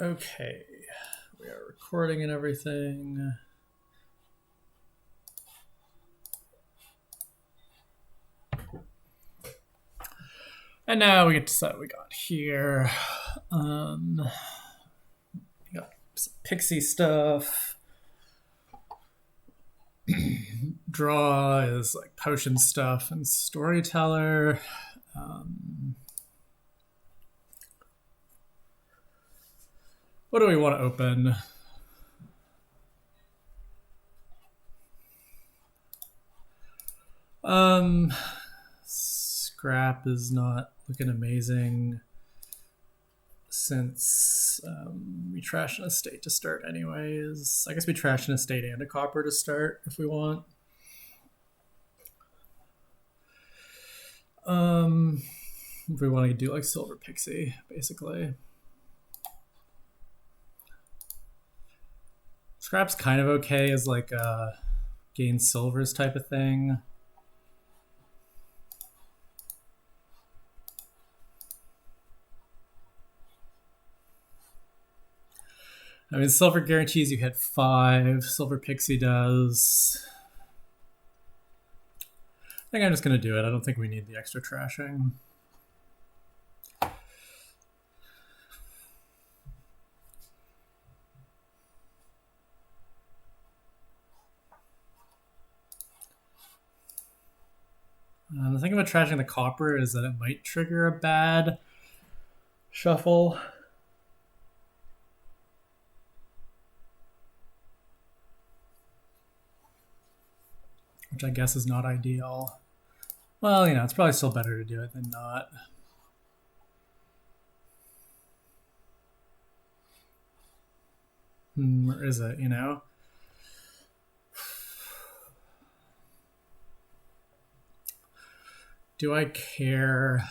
Okay, we are recording and everything. And now we get to see what we got here. We got some pixie stuff. Draw is like potion stuff and storyteller. What do we want to open? Scrap is not looking amazing since we trash an estate to start anyways. I guess we trash an estate and a copper to start if we want. If we want to do like silver pixie, basically. Scrap's kind of okay as like a gain silvers type of thing. I mean, silver guarantees you hit 5. Silver pixie does. I think I'm just going to do it. I don't think we need the extra trashing. The thing about trashing the copper is that it might trigger a bad shuffle. Which I guess is not ideal. Well, you know, it's probably still better to do it than not. Or is it, you know? Do I care?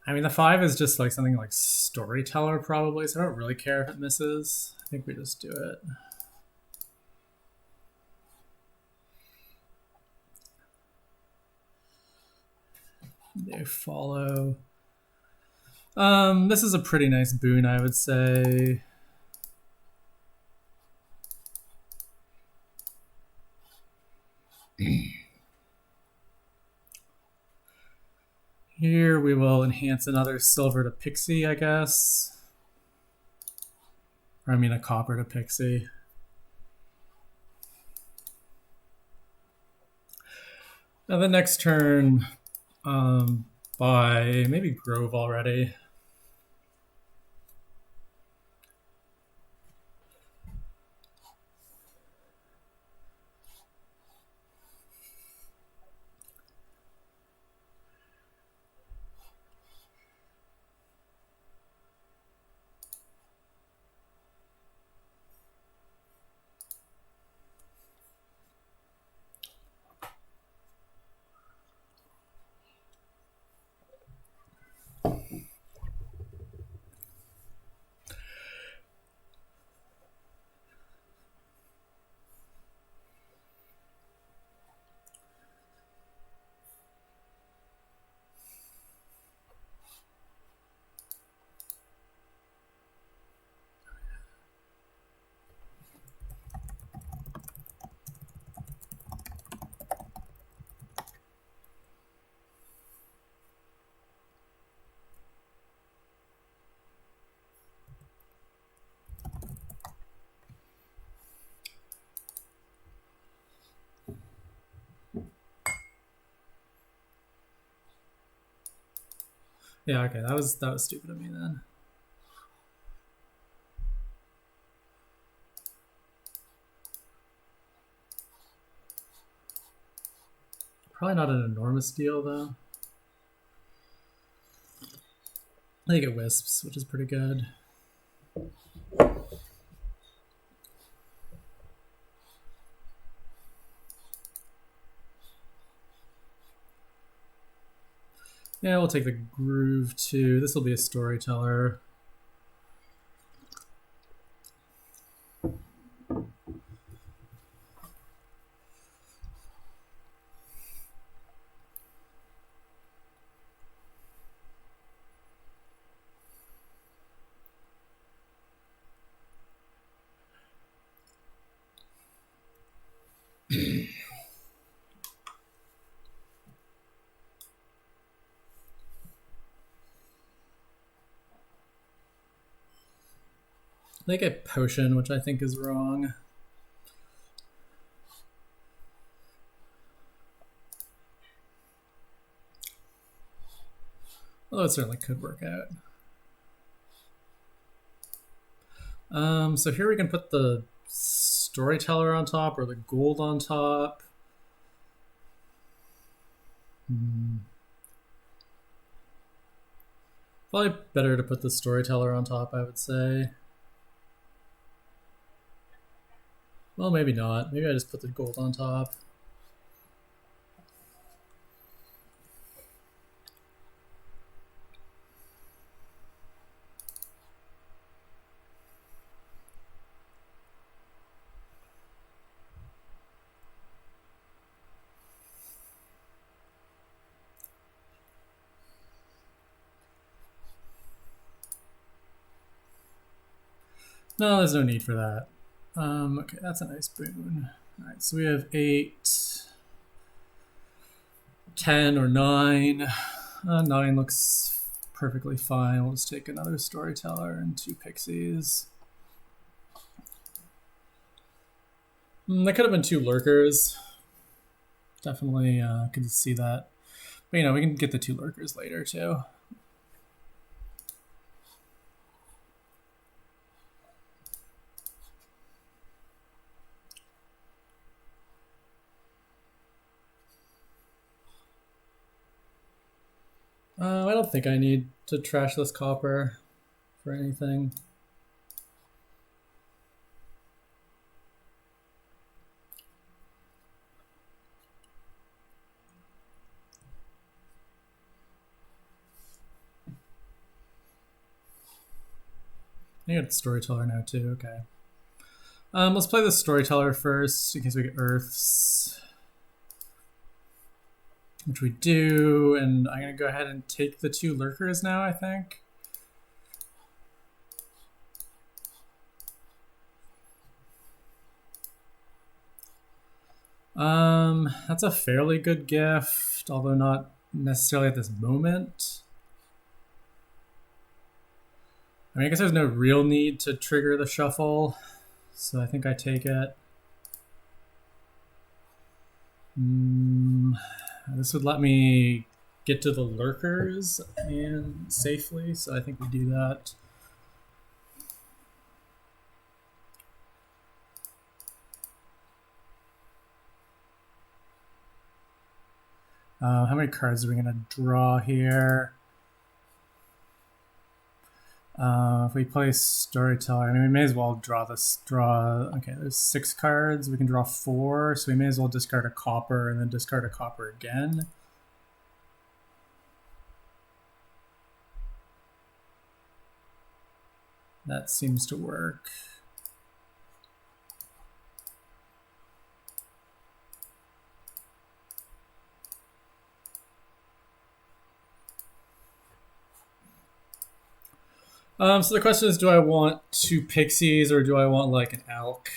I mean, the 5 is just like something like storyteller probably, so I don't really care if it misses. I think we just do it. They follow. This is a pretty nice boon, I would say. Here we will enhance another silver to pixie, I guess. Or I mean a copper to pixie. Now the next turn, by maybe Grove already. Yeah, okay, that was stupid of me then. Probably not an enormous deal though. I think it wisps, which is pretty good. Yeah, we'll take the Groove too. This will be a storyteller. They get potion, which I think is wrong. Although it certainly could work out. So here we can put the storyteller on top or the gold on top. Probably better to put the storyteller on top, I would say. Well, maybe not. Maybe I just put the gold on top. No, there's no need for that. Okay, that's a nice boon. All right, so we have 8, 10, or 9. 9 looks perfectly fine. We'll just take another storyteller and 2 pixies. That could have been 2 lurkers. Definitely could see that. But, you know, we can get the 2 lurkers later, too. I don't think I need to trash this copper for anything. I got storyteller now too, okay. Let's play the storyteller first in case we get earths. Which we do, and I'm gonna go ahead and take the 2 lurkers now, I think. That's a fairly good gift, although not necessarily at this moment. I mean, I guess there's no real need to trigger the shuffle, so I think I take it. This would let me get to the lurkers and safely, so I think we do that. How many cards are we going to draw here? If we play storyteller, I mean, we may as well draw this. Okay, there's 6 cards. We can draw 4, so we may as well discard a copper and then discard a copper again. That seems to work. So the question is, do I want 2 pixies or do I want like an elk?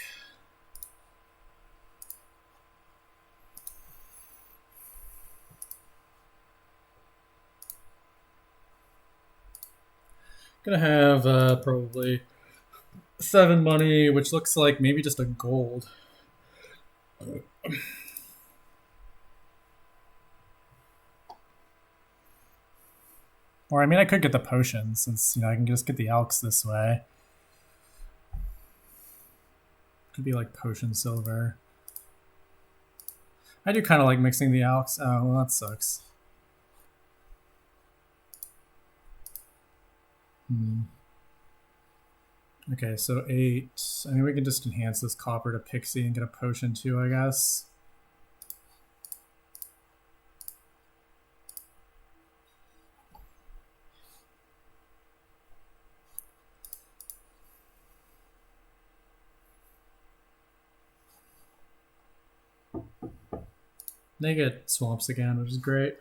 Gonna have probably 7 money, which looks like maybe just a gold. Or I mean, I could get the potion since, you know, I can just get the elks this way. Could be like potion silver. I do kind of like mixing the elks. Oh, well, that sucks. Okay, so 8. I mean, we can just enhance this copper to pixie and get a potion too, I guess. They get swamps again, which is great.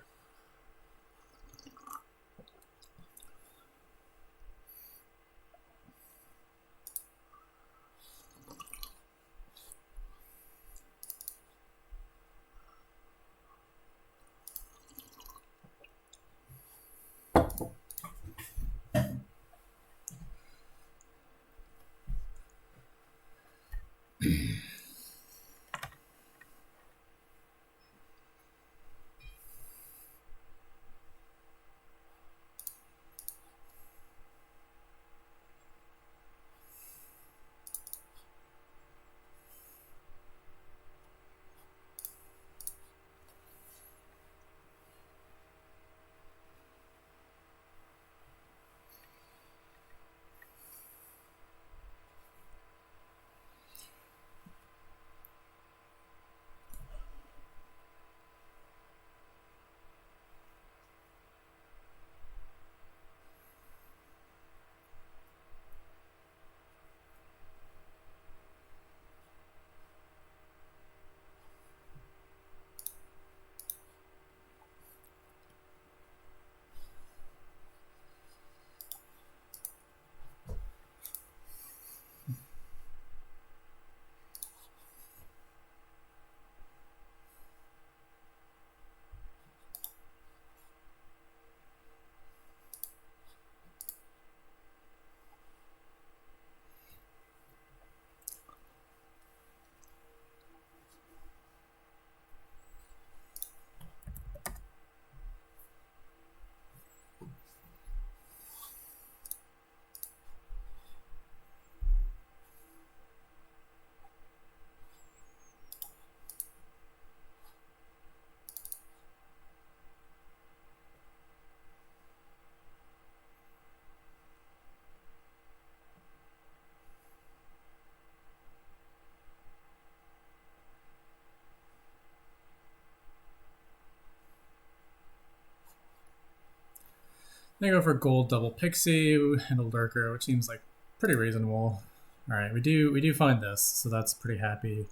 They go for gold double pixie and a lurker, which seems like pretty reasonable. All right, we do find this, so that's pretty happy.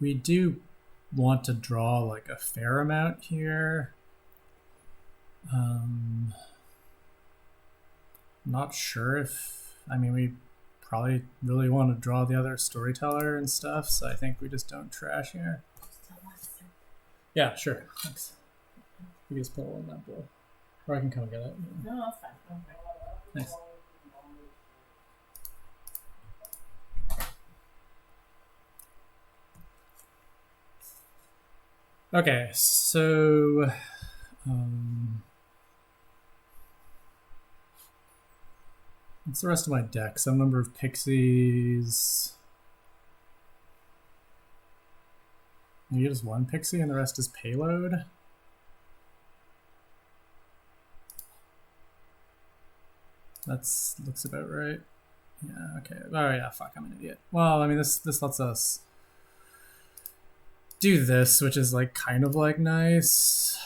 We do want to draw like a fair amount here. Not sure if, I mean, we probably really want to draw the other storyteller and stuff, so I think we just don't trash here. Yeah, sure. Thanks. You just put it in that bowl. Or I can come and get it. No, that's fine. Okay. Thanks. Okay, so what's the rest of my deck? Some number of pixies. Maybe just one pixie and the rest is payload. That's looks about right. Yeah, okay. Oh yeah, fuck, I'm an idiot. Well, I mean this lets us do this, which is like kind of like nice.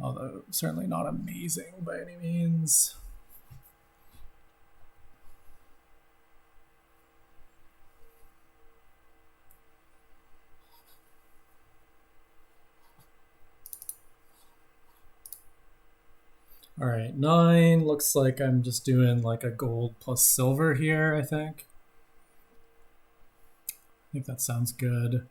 Although certainly not amazing by any means. All right, 9 looks like I'm just doing like a gold plus silver here, I think. I think that sounds good.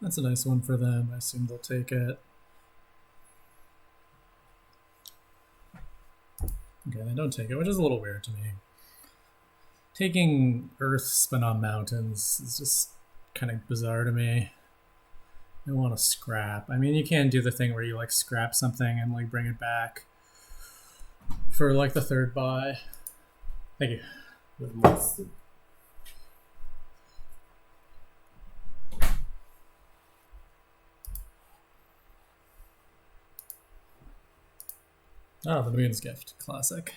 That's a nice one for them. I assume they'll take it. Okay, they don't take it, which is a little weird to me. Taking Earth spin on mountains is just kind of bizarre to me. I want to scrap. I mean, you can do the thing where you like scrap something and like bring it back for like the third buy. Thank you. With mustard. Oh, the Moon's Gift. Classic.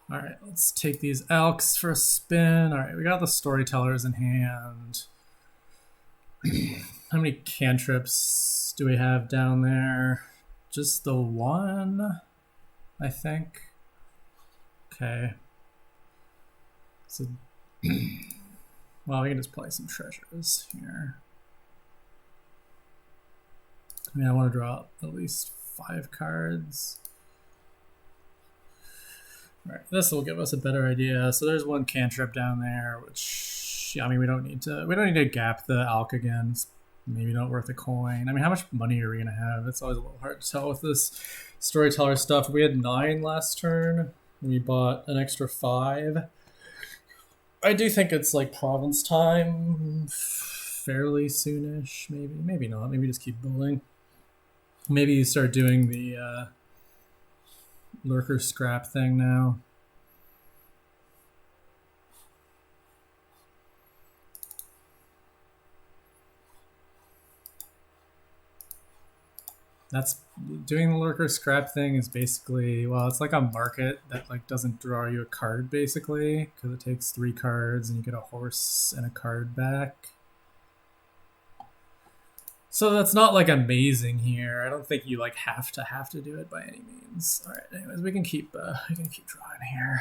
All right, let's take these elks for a spin. All right, we got the storytellers in hand. How many cantrips do we have down there? Just the one, I think. Okay. So, well, we can just play some treasures here. I mean, I want to draw at least 5 cards. All right, this will give us a better idea. So there's one cantrip down there, which, I mean, we don't need to gap the alk again. It's maybe not worth a coin. I mean, how much money are we gonna have? It's always a little hard to tell with this storyteller stuff. We had 9 last turn. We bought an extra 5. I do think it's like province time fairly soonish. Maybe not. Maybe just keep building. Maybe you start doing the lurker scrap thing now. That's doing the lurker scrap thing is basically, well, it's like a market that like doesn't draw you a card basically because it takes 3 cards and you get a horse and a card back. So that's not like amazing here. I don't think you like have to do it by any means. All right, anyways, we can keep drawing here.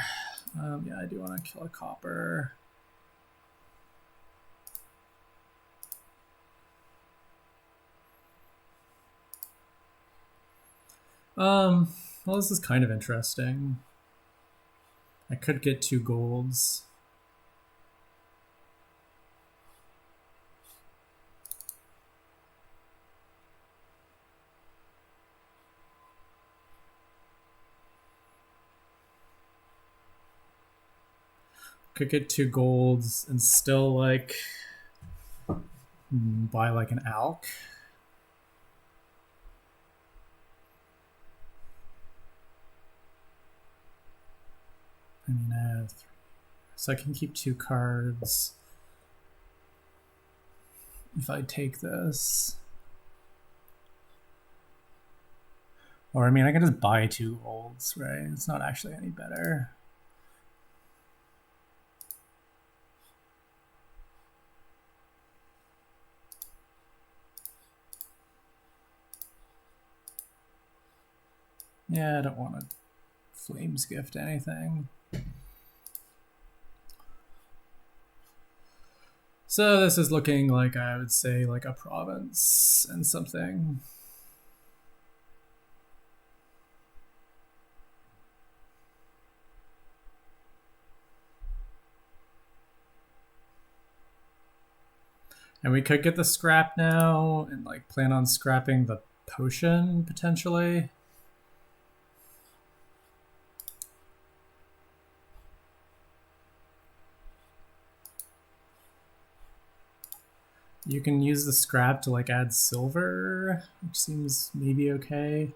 Yeah, I do want to kill a copper. Well, this is kind of interesting. I could get 2 golds. Could get 2 golds and still like buy like an alk. I mean, I have 3. So I can keep 2 cards if I take this. Or I mean, I can just buy 2 golds, right? It's not actually any better. Yeah, I don't want to Flames Gift anything. So this is looking like, I would say, like a province and something. And we could get the scrap now and like plan on scrapping the potion potentially. You can use the scrap to like add silver, which seems maybe okay.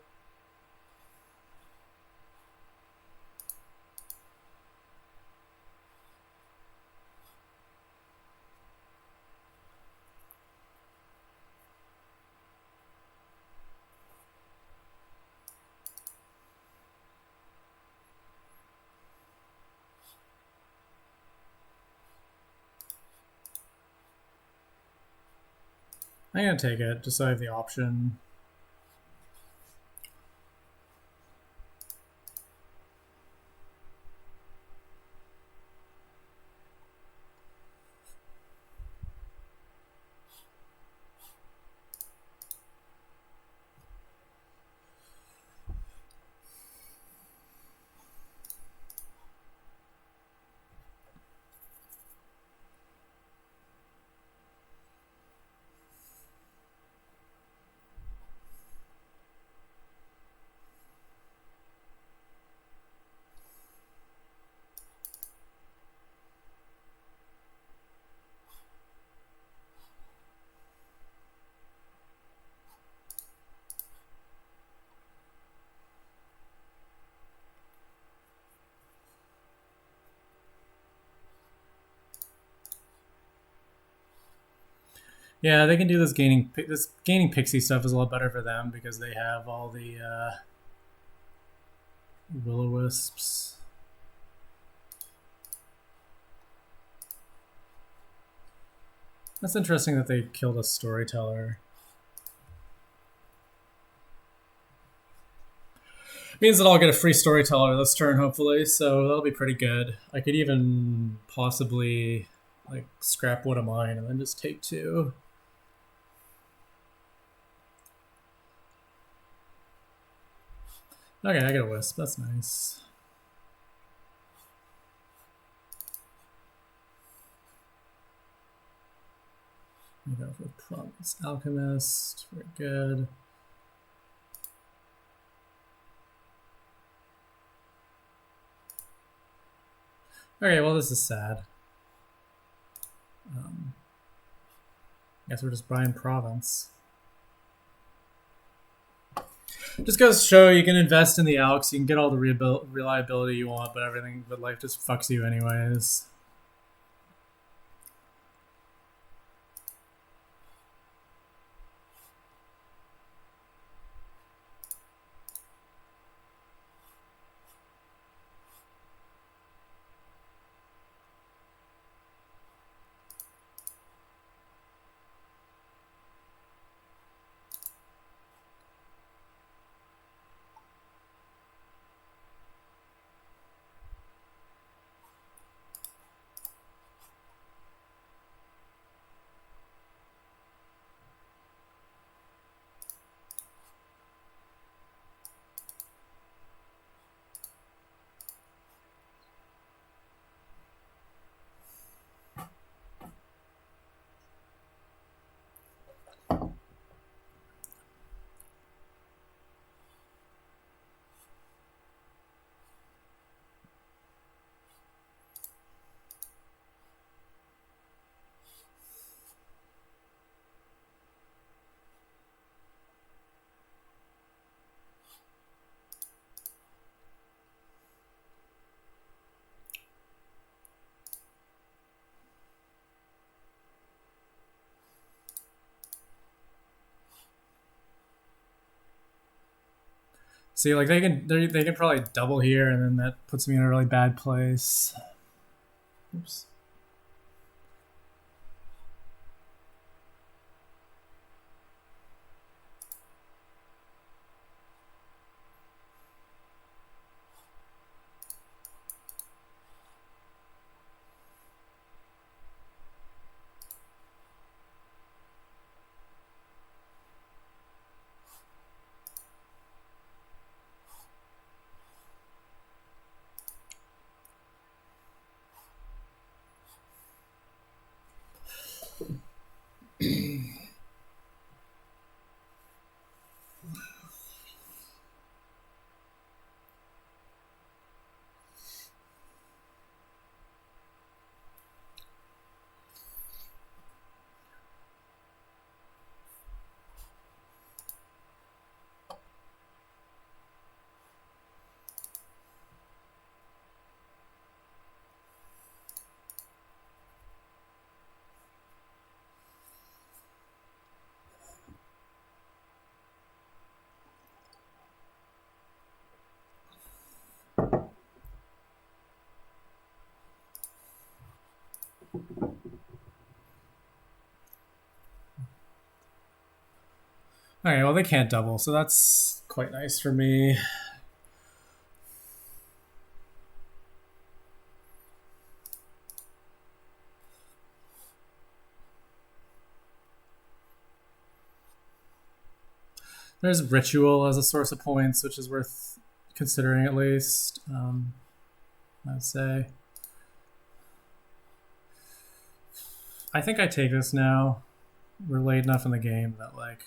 I'm gonna take it just so I have the option. Yeah, they can do this gaining pixie stuff is a lot better for them because they have all the will-o-wisps. That's interesting that they killed a storyteller. Means that I'll get a free storyteller this turn, hopefully, so that'll be pretty good. I could even possibly like scrap one of mine and then just take 2. Okay, I get a wisp. That's nice. We go for Promise Alchemist. Very good. Okay, well, this is sad. Guess we're just buying Province. Just goes to show you can invest in the Alks, you can get all the reliability you want, but life just fucks you anyways. See, like they can probably double here, and then that puts me in a really bad place. Oops. Okay, well they can't double, so that's quite nice for me. There's ritual as a source of points, which is worth considering at least. I'd say. I think I take this now. We're late enough in the game that like.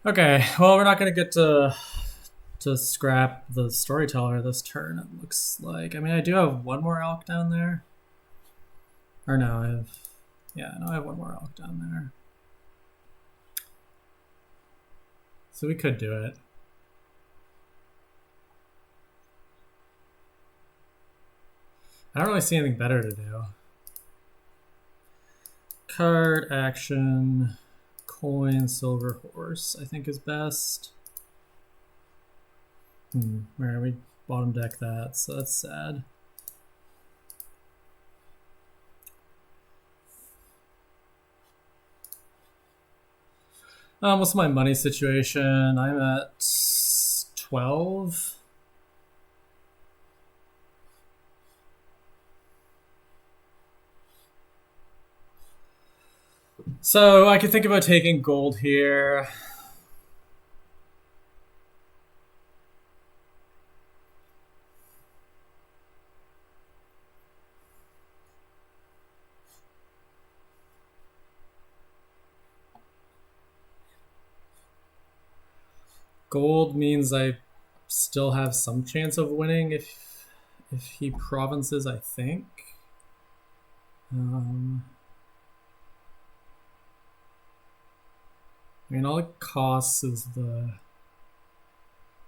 Okay, well we're not gonna get to scrap the storyteller this turn. It looks like. I mean, I do have one more elk down there. Or no, I have. Yeah, no, I have one more elk down there. So we could do it. I don't really see anything better to do. Card, action, coin, silver, horse, I think is best. Where we bottom deck that, so that's sad. What's my money situation? I'm at 12. So I could think about taking gold here. Gold means I still have some chance of winning if he provinces, I think. I mean, all it costs is the.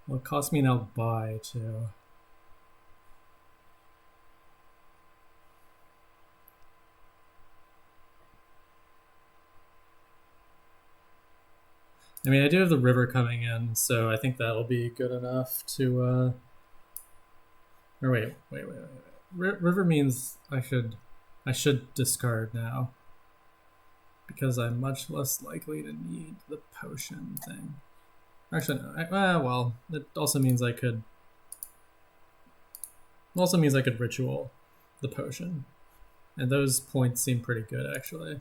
Well, it costs me now buy too. I mean, I do have the river coming in, so I think that'll be good enough to. Or wait. River means I should discard now, because I'm much less likely to need the potion thing. Actually, no. Well, it also means I could. Also means I could ritual the potion, and those points seem pretty good actually.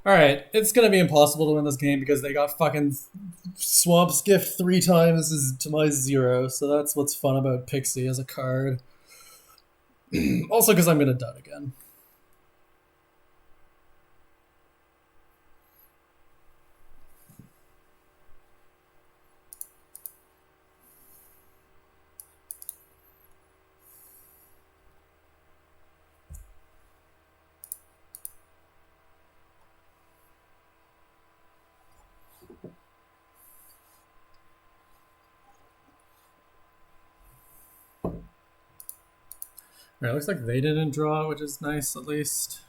Alright, it's gonna be impossible to win this game because they got fucking Swamp Skiff 3 times to my 0, so that's what's fun about Pixie as a card. Also because I'm gonna dud again. Alright, looks like they didn't draw, which is nice at least.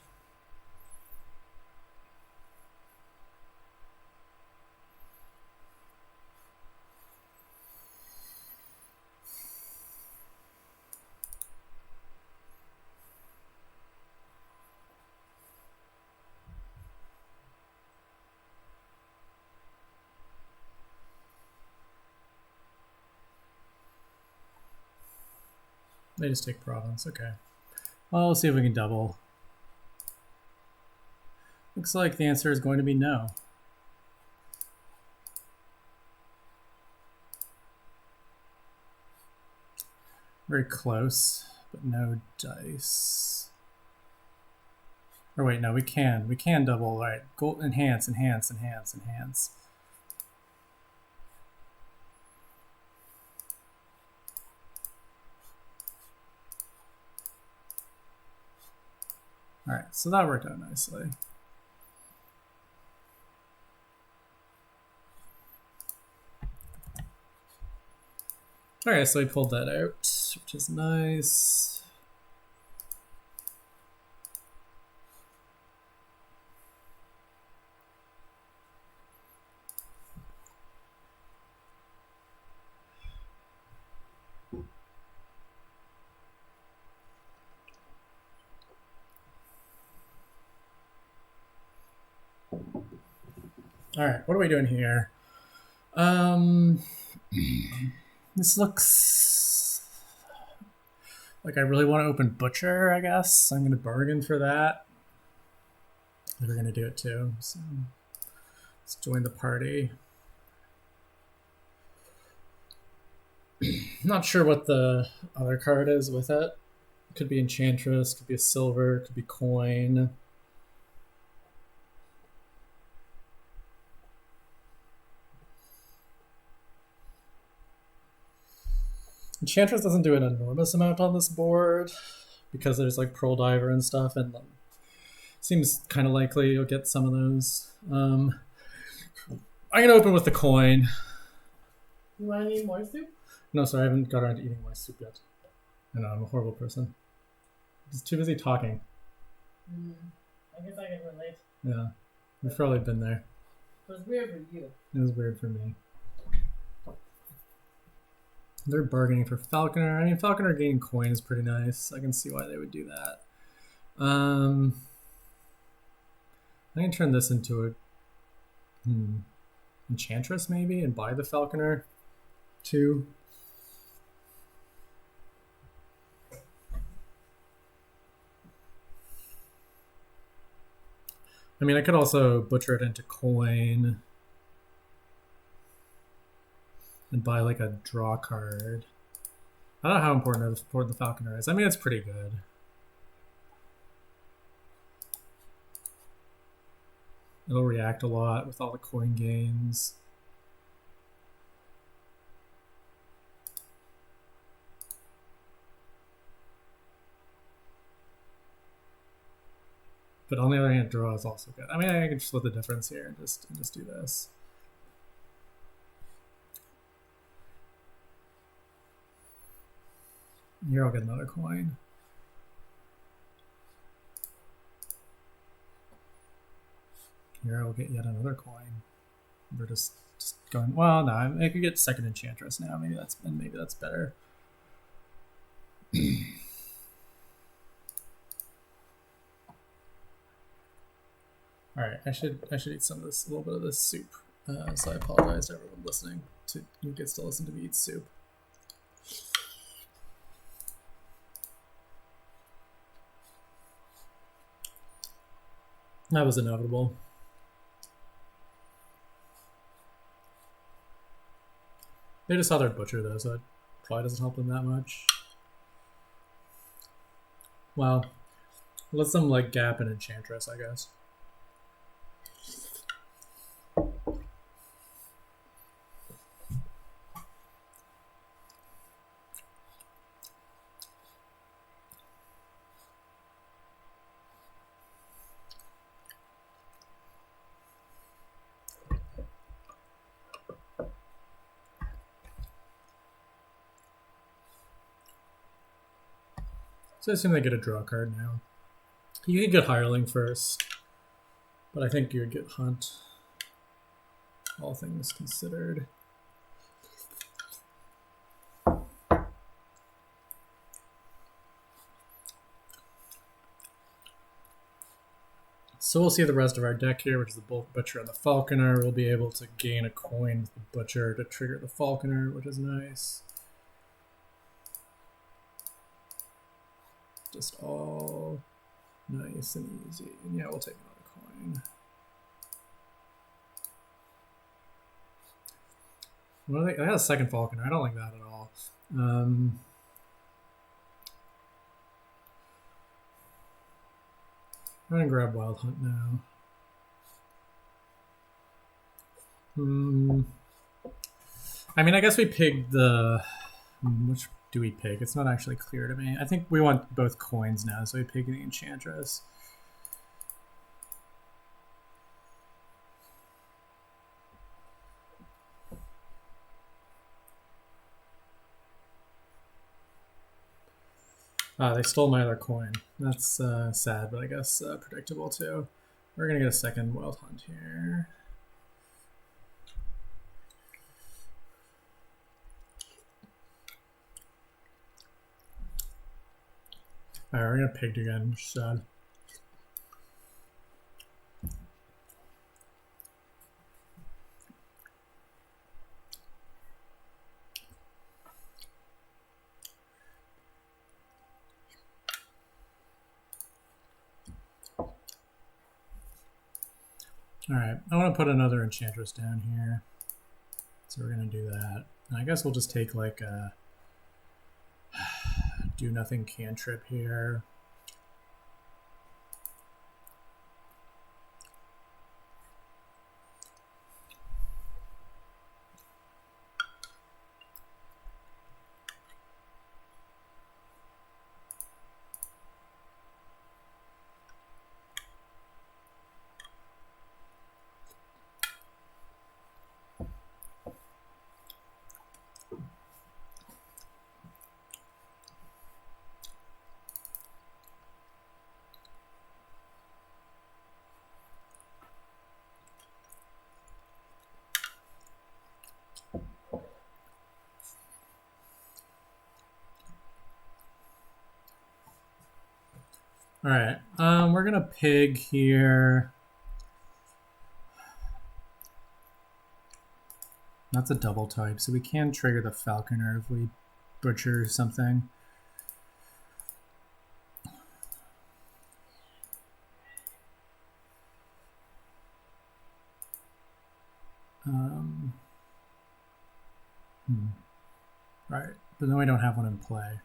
They just take province, okay. Well, we'll see if we can double. Looks like the answer is going to be no. Very close, but no dice. Or wait, no, we can double, all right. Gold, enhance, enhance, enhance, enhance. All right, so that worked out nicely. All right, so we pulled that out, which is nice. All right, what are we doing here? This looks like I really want to open Butcher, I guess. I'm going to bargain for that. We're going to do it too. So let's join the party. Not sure what the other card is with it. It could be Enchantress, could be a silver, could be coin. Enchantress doesn't do an enormous amount on this board because there's like Pearl Diver and stuff, and seems kind of likely you'll get some of those. I'm gonna open with the coin. You want to eat more soup? No, sorry, I haven't got around to eating my soup yet. I know, I'm a horrible person. I'm just too busy talking. I guess I can relate. Yeah, we've probably been there. It was weird for you. It was weird for me. They're bargaining for Falconer. I mean, Falconer gaining coin is pretty nice. I can see why they would do that. I can turn this into a Enchantress maybe and buy the Falconer too. I mean, I could also butcher it into coin and buy like a draw card. I don't know how important the Falconer is. I mean, it's pretty good. It'll react a lot with all the coin gains. But on the other hand, draw is also good. I mean, I can split the difference here and just do this. Here I'll get another coin. Here I'll get yet another coin. We're just going. Well, no, I could get second Enchantress now. Maybe that's better. All right, I should eat some of this, a little bit of this soup. So I apologize to everyone listening to who gets to listen to me eat soup. That was inevitable. They just saw their butcher though, so it probably doesn't help them that much. Well, let them like gap an Enchantress, I guess. So I assume they get a draw card now. You could get Hireling first, but I think you would get Hunt, all things considered. So we'll see the rest of our deck here, which is the Butcher and the Falconer. We'll be able to gain a coin with the Butcher to trigger the Falconer, which is nice. Just all nice and easy. And yeah, we'll take another coin. What are they? I got a second Falconer. I don't like that at all. I'm gonna grab Wild Hunt now. I mean, I guess we picked the... Which do we pick? It's not actually clear to me. I think we want both coins now, so we pick the Enchantress. They stole my other coin. That's sad, but I guess predictable too. We're gonna get a second Wild Hunt here. Alright, we're gonna pigged again, which is sad. Alright, I want to put another Enchantress down here. So we're going to do that. And I guess we'll just take like a do nothing cantrip here. All right, we're gonna pig here. That's a double type, so we can trigger the Falconer if we butcher something. Right, but then we don't have one in play,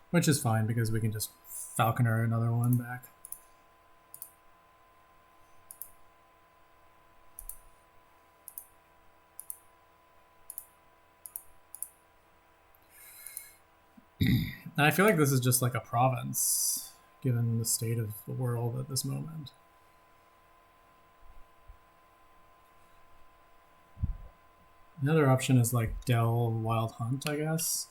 which is fine because we can just Falconer another one back. And I feel like this is just like a province, given the state of the world at this moment. Another option is like Dell Wild Hunt, I guess.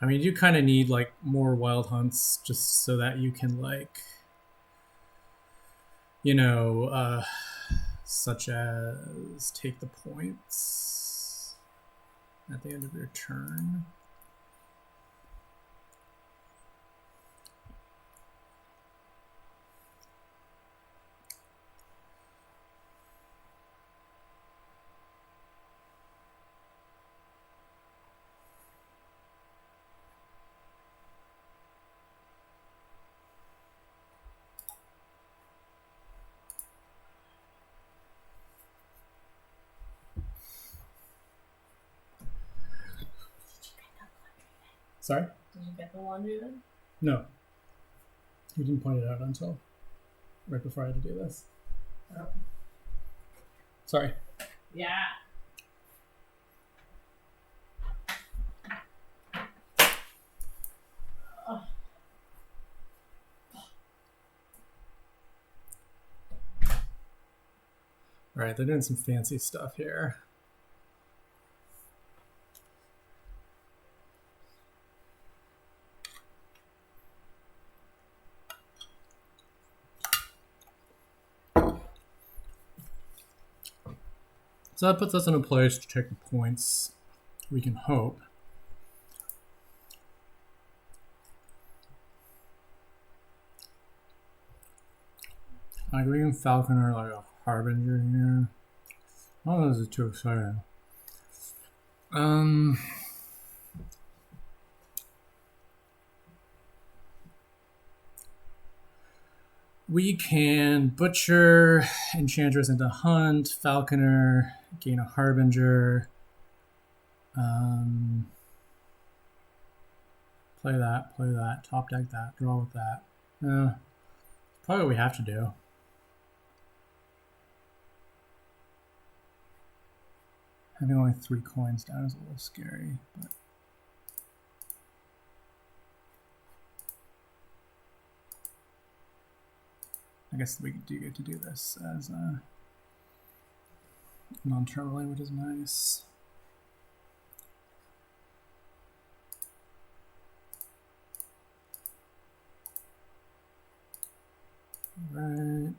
I mean, you kind of need like more Wild Hunts just so that you can like, you know, such as take the points at the end of your turn. Sorry? Did you get the laundry then? No. You didn't point it out until right before I had to do this. Oh. Sorry. Yeah. Right, they're doing some fancy stuff here. So that puts us in a place to take the points, we can hope. Like we can Falconer like a Harbinger here. Oh, this is too exciting. We can Butcher, Enchantress into Hunt, Falconer, gain a Harbinger. Play that, top deck that, draw with that. Probably what we have to do. Having only 3 coins down is a little scary, but I guess we do get to do this as non-terminally, which is nice. Right,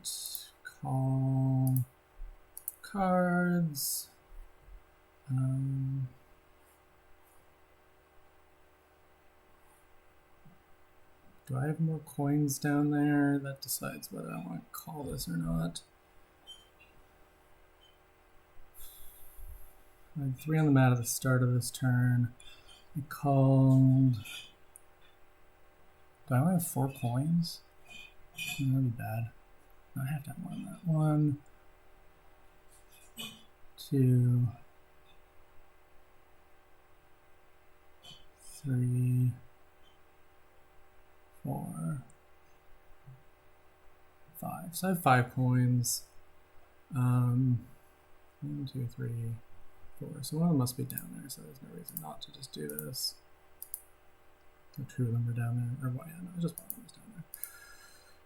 call cards. Do I have more coins down there? That decides whether I want to call this or not. I had 3 on the mat at the start of this turn. I called. Do I only have 4 coins? That would be bad. I have to have more than that. 1, 2, 3, 4, 5. So I have 5 coins. 1, 2, 3, 4. So one of them must be down there, so there's no reason not to just do this. Or 2 of them are down there. Or what? Yeah, no, just one of them is down there.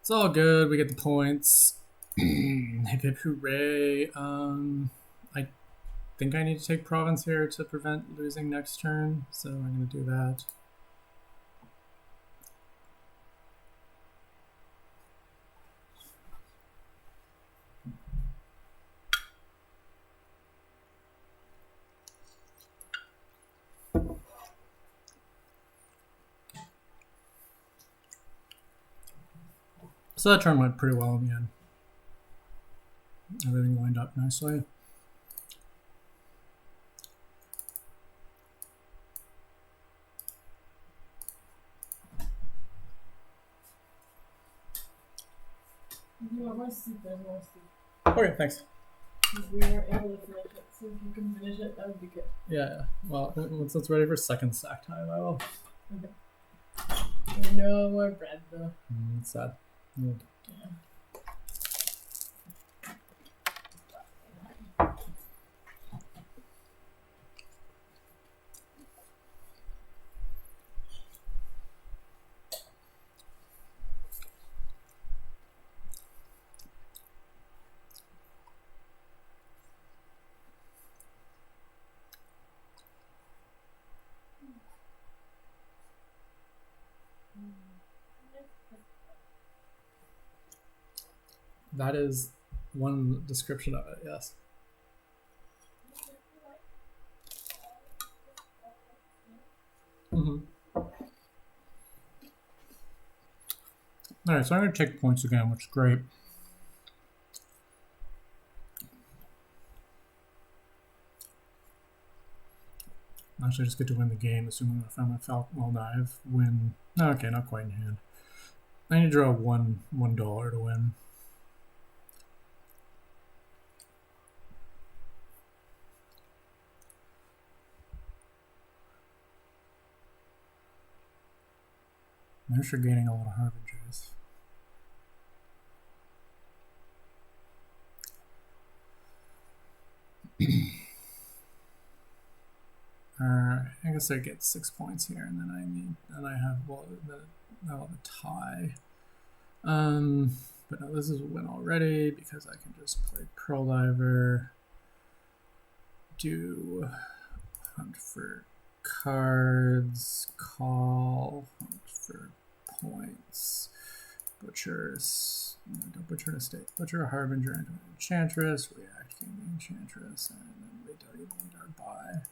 It's all good. We get the points. Hip hip hooray. I think I need to take province here to prevent losing next turn, so I'm going to do that. So that turn went pretty well in the end. Everything lined up nicely. If you want more soup, there's more soup. Okay, thanks. If we are able to finish it, so if you can finish it, that would be good. Yeah. Well, once it's ready for second stack time, I will. Okay. No more bread, though. It's sad. Yeah. That is one description of it, yes. Alright, so I'm going to take points again, which is great. Actually, I just get to win the game, assuming I found my Falcon. Well, no, I have win. No, okay, not quite in hand. I need to draw $1 to win. There's for gaining a lot of harbingers. I guess I get 6 points here, and then I have a tie. But no, this is a win already because I can just play Pearl Diver, do hunt for cards, call, hunt for points, butchers, no, don't butcher an estate, butcher a harbinger into an enchantress, react king the enchantress, and then we don't even need our buy.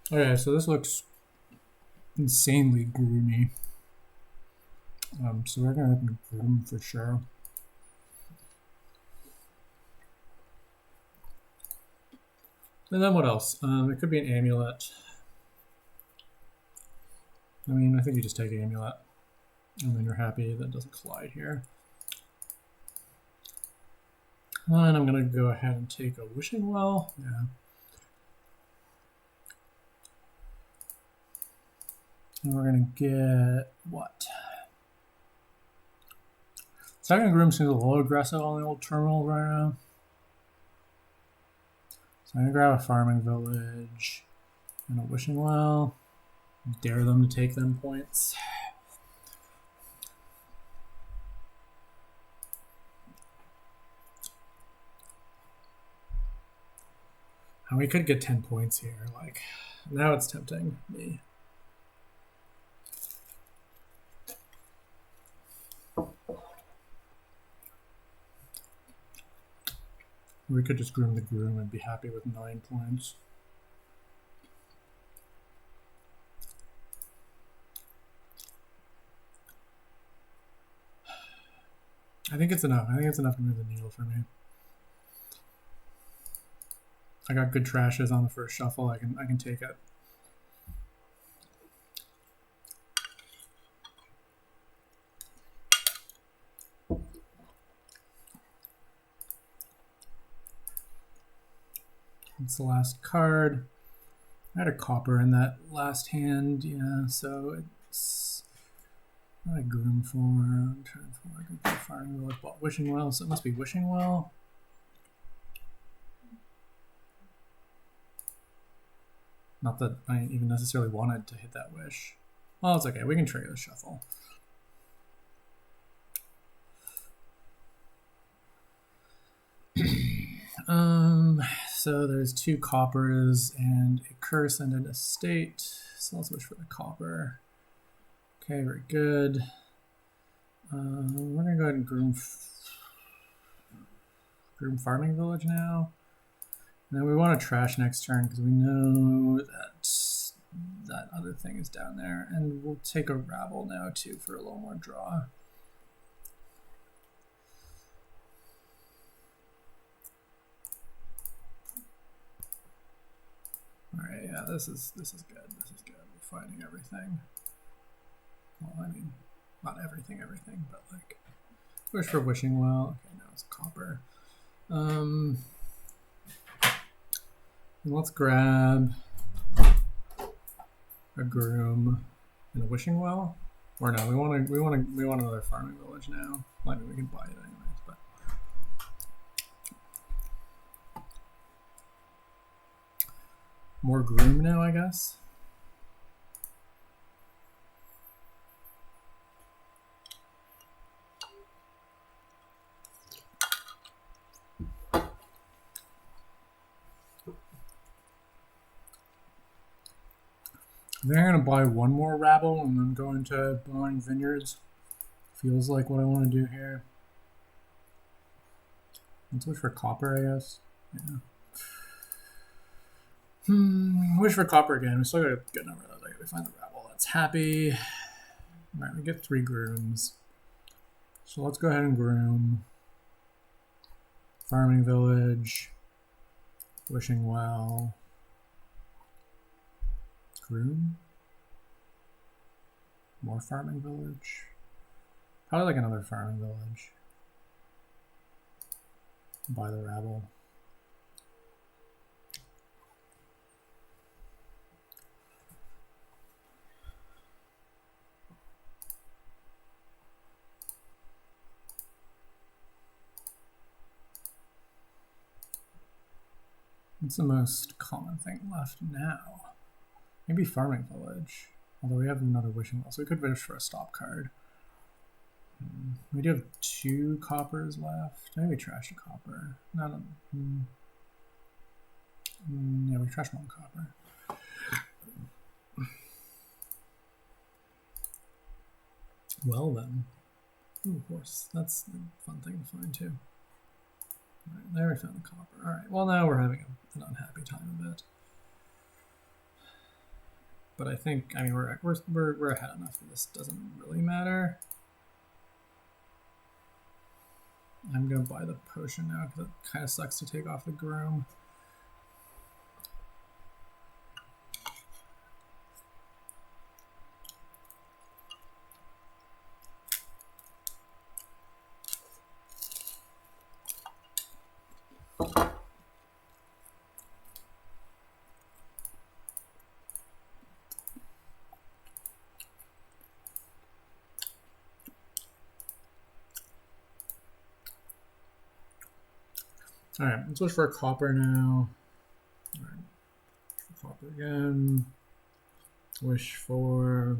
Okay, so this looks insanely gloomy. So we're gonna have to groom for sure. And then what else? It could be an amulet. I mean, I think you just take amulet, and then you're happy that it doesn't collide here. And I'm gonna go ahead and take a wishing well. Yeah. And we're gonna get what? Second groom seems a little aggressive on the old terminal right now. So I'm gonna grab a farming village and a wishing well. Dare them to take them points. And we could get 10 points here. Like, now it's tempting me. We could just groom the groom and be happy with 9 points. I think it's enough. I think it's enough to move the needle for me. I got good trashes on the first shuffle. I can take it. It's the last card. I had a copper in that last hand, yeah, so it's not a groom for. I'm trying for farming village, but wishing well, so it must be wishing well. Not that I even necessarily wanted to hit that wish. Well, it's okay. We can trigger the shuffle. So there's 2 coppers and a curse and an estate. So let's wish for the copper. Okay, very good. We're gonna go ahead and groom farming village now. And then we want to trash next turn because we know that that other thing is down there. And we'll take a rabble now too for a little more draw. Alright, yeah, this is good. This is good. We're finding everything. Well, I mean, not everything, but like wish for wishing well. Okay, now it's copper. Let's grab a groom and a wishing well. Or no, we want another farming village now. I mean, we can buy it anyways, but more groom now, I guess. I think I'm going to buy one more rabble and then go into buying vineyards. Feels like what I want to do here. Let's wish for copper, I guess. Yeah. Wish for copper again. We still got a good number of those. We find the rabble. That's happy. Alright, we get 3 grooms. So let's go ahead and groom. Farming village. Wishing well. Groom. More farming village. Probably like another farming village. Buy the rabble. What's the most common thing left now? Maybe Farming Village. Although we have another wishing well, so we could wish for a stop card. We do have 2 coppers left. Maybe we trashed a copper. No. Yeah, we trashed 1 copper. Well then. Ooh, horse. That's a fun thing to find too. Alright, there we found the copper. Alright, well now we're having an unhappy time a bit. But I think, I mean, we're ahead enough that this doesn't really matter. I'm gonna buy the potion now because it kind of sucks to take off the groom. All right, let's wish for a copper now. All right, copper again. Wish for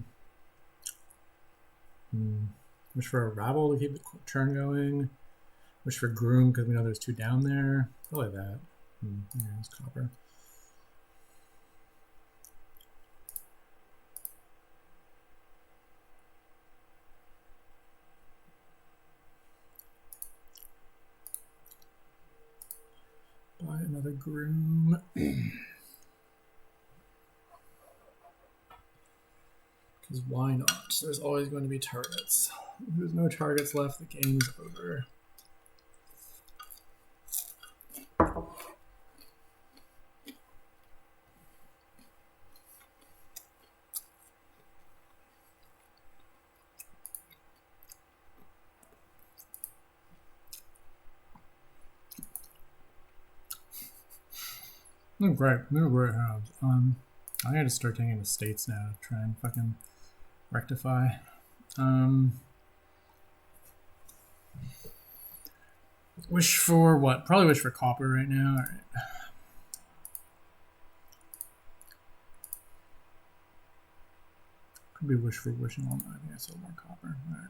a rabble to keep the turn going. Wish for groom because we know there's 2 down there. Probably that. Yeah, it's copper. Buy another groom. Because why not? There's always going to be targets. If there's no targets left, the game's over. Oh, great. No great hands. I gotta start taking the states now to try and fucking rectify. Wish for what? Probably wish for copper right now. All right. Could be wish for wishing all night. Yeah, so more copper. All right.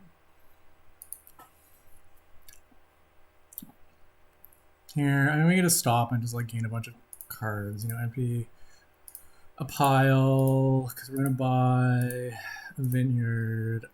Here, I mean, we get to stop and just like gain a bunch of cards. You know, empty a pile because we're gonna buy a vineyard.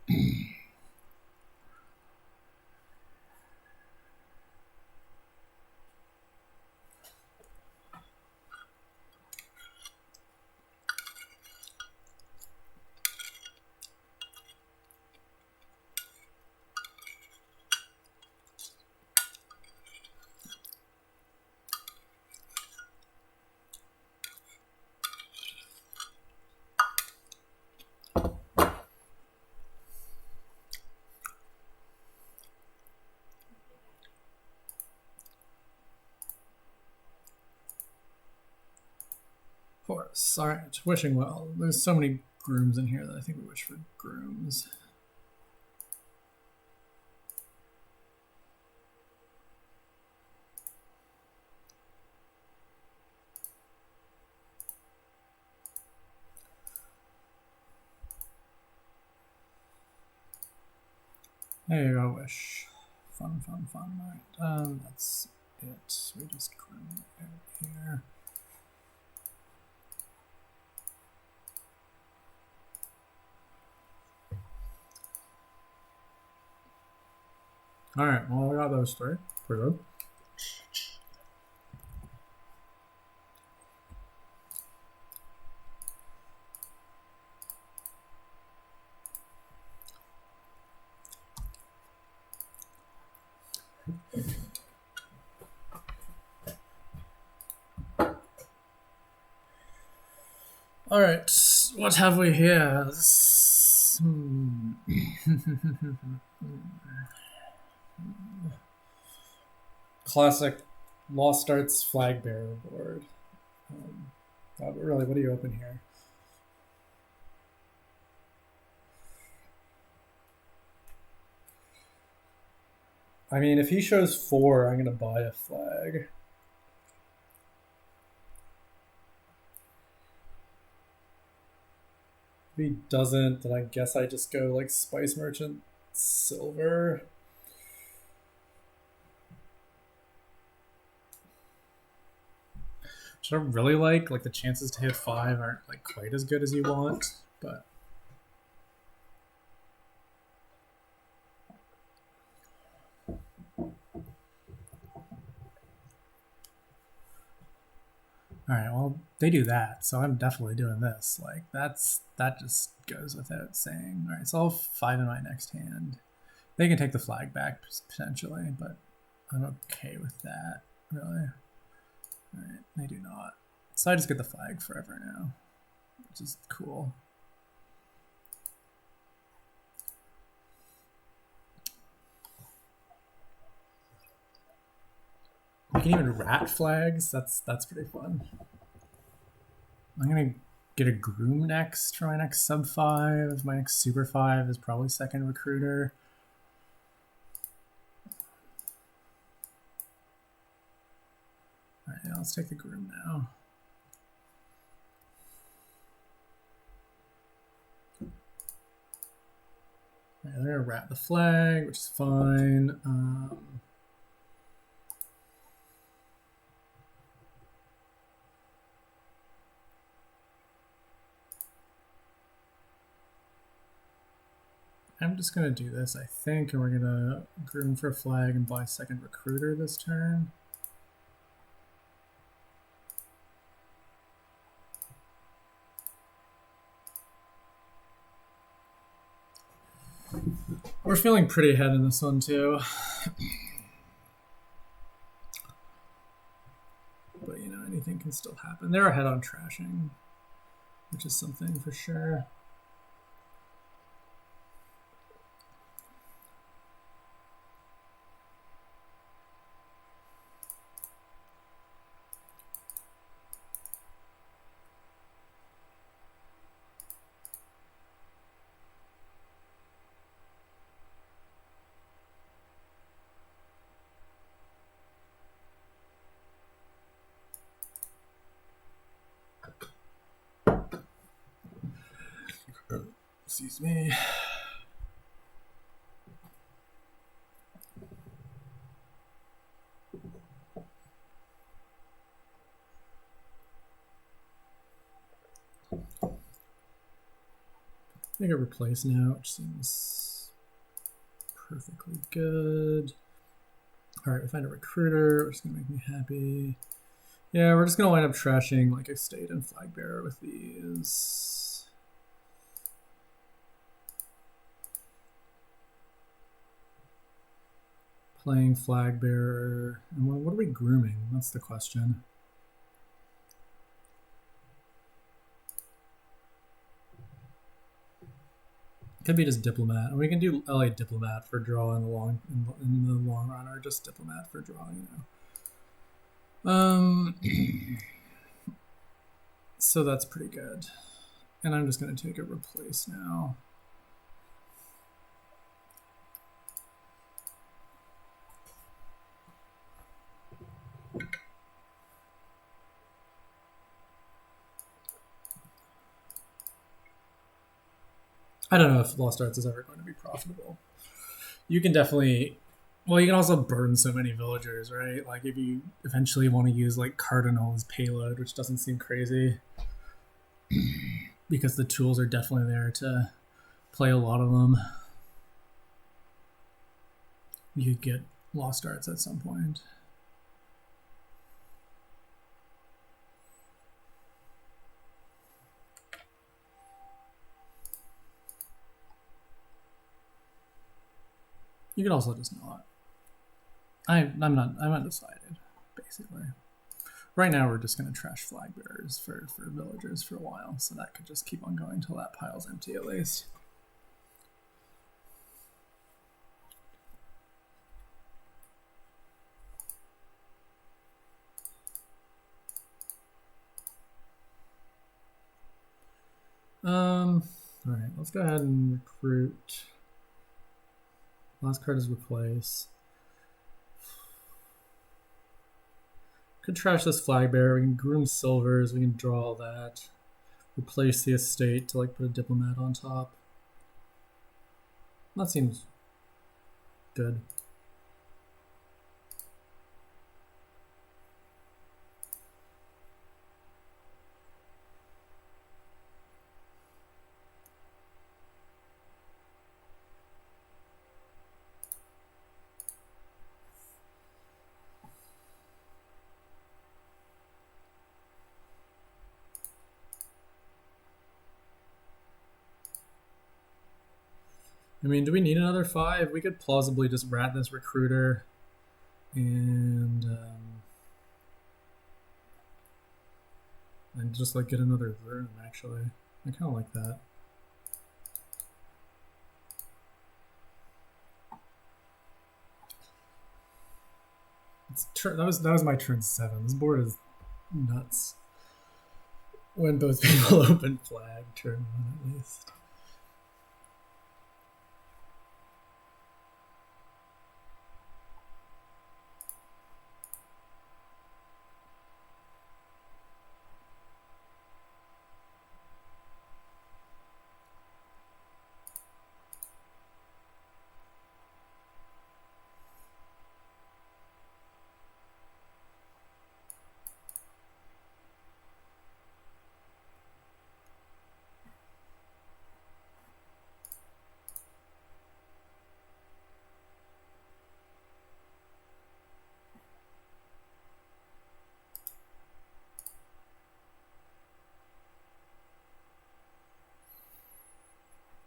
Horse. All right, wishing well. There's so many grooms in here that I think we wish for grooms. There you go, wish. Fun, fun, fun. All right, that's it. We just groom out here. All right, well, we got those 3. Pretty good. All right, what have we here? Classic Lost Arts Flag Bearer board. Really, what do you open here? I mean, if he shows 4, I'm going to buy a flag. If he doesn't, then I guess I just go like Spice Merchant Silver. Which I really like the chances to hit 5 aren't like quite as good as you want, but all right, well, they do that, so I'm definitely doing this. Like, that just goes without saying. All right, so I'll have 5 in my next hand. They can take the flag back, potentially, but I'm okay with that, really. All right, they do not. So I just get the flag forever now, which is cool. You can even rat flags. That's pretty fun. I'm gonna get a groom next for my next sub 5. My next super 5 is probably second recruiter. All right, yeah, let's take the groom now. All right, they're gonna rat the flag, which is fine. I'm just going to do this, I think, and we're going to groom for a flag and buy second recruiter this turn. We're feeling pretty ahead in this one, too. But, you know, anything can still happen. They're ahead on trashing, which is something for sure. Excuse me. I get replaced now, which seems perfectly good. All right, we find a recruiter, which is gonna make me happy. Yeah, we're just gonna wind up trashing like a state and flag bearer with these. Playing flag bearer. And what are we grooming? That's the question. Could be just diplomat. We can do LA diplomat for draw in the long run, or just diplomat for draw, you know. So that's pretty good. And I'm just gonna take a replace now. I don't know if Lost Arts is ever going to be profitable. You can definitely, well, you can also burn so many villagers, right? Like if you eventually want to use like Cardinal as payload, which doesn't seem crazy, because the tools are definitely there to play a lot of them. You could get Lost Arts at some point. You could also just not. I'm not decided, basically. Right now we're just gonna trash flag bearers for villagers for a while, so that could just keep on going until that pile's empty at least. All right, let's go ahead and recruit. Last card is replace. Could trash this flag bearer. We can groom silvers. We can draw all that. replace the estate to like put a diplomat on top. That seems good. I mean, do we need another 5? We could plausibly just rat this recruiter and just like get another room. Actually, I kind of like that. That was my turn 7. This board is nuts. When both people open flag, turn 1 at least.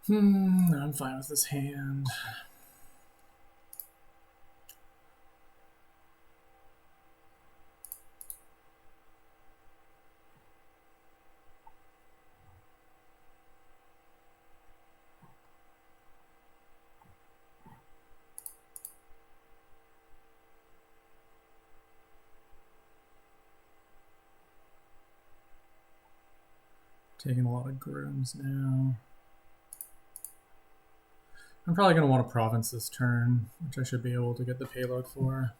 I'm fine with this hand. Taking a lot of grooms now. I'm probably going to want a province this turn, which I should be able to get the payload for.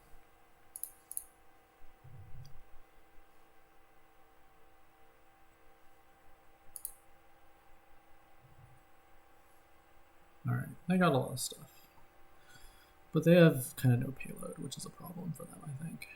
Alright, they got a lot of stuff. But they have kind of no payload, which is a problem for them, I think.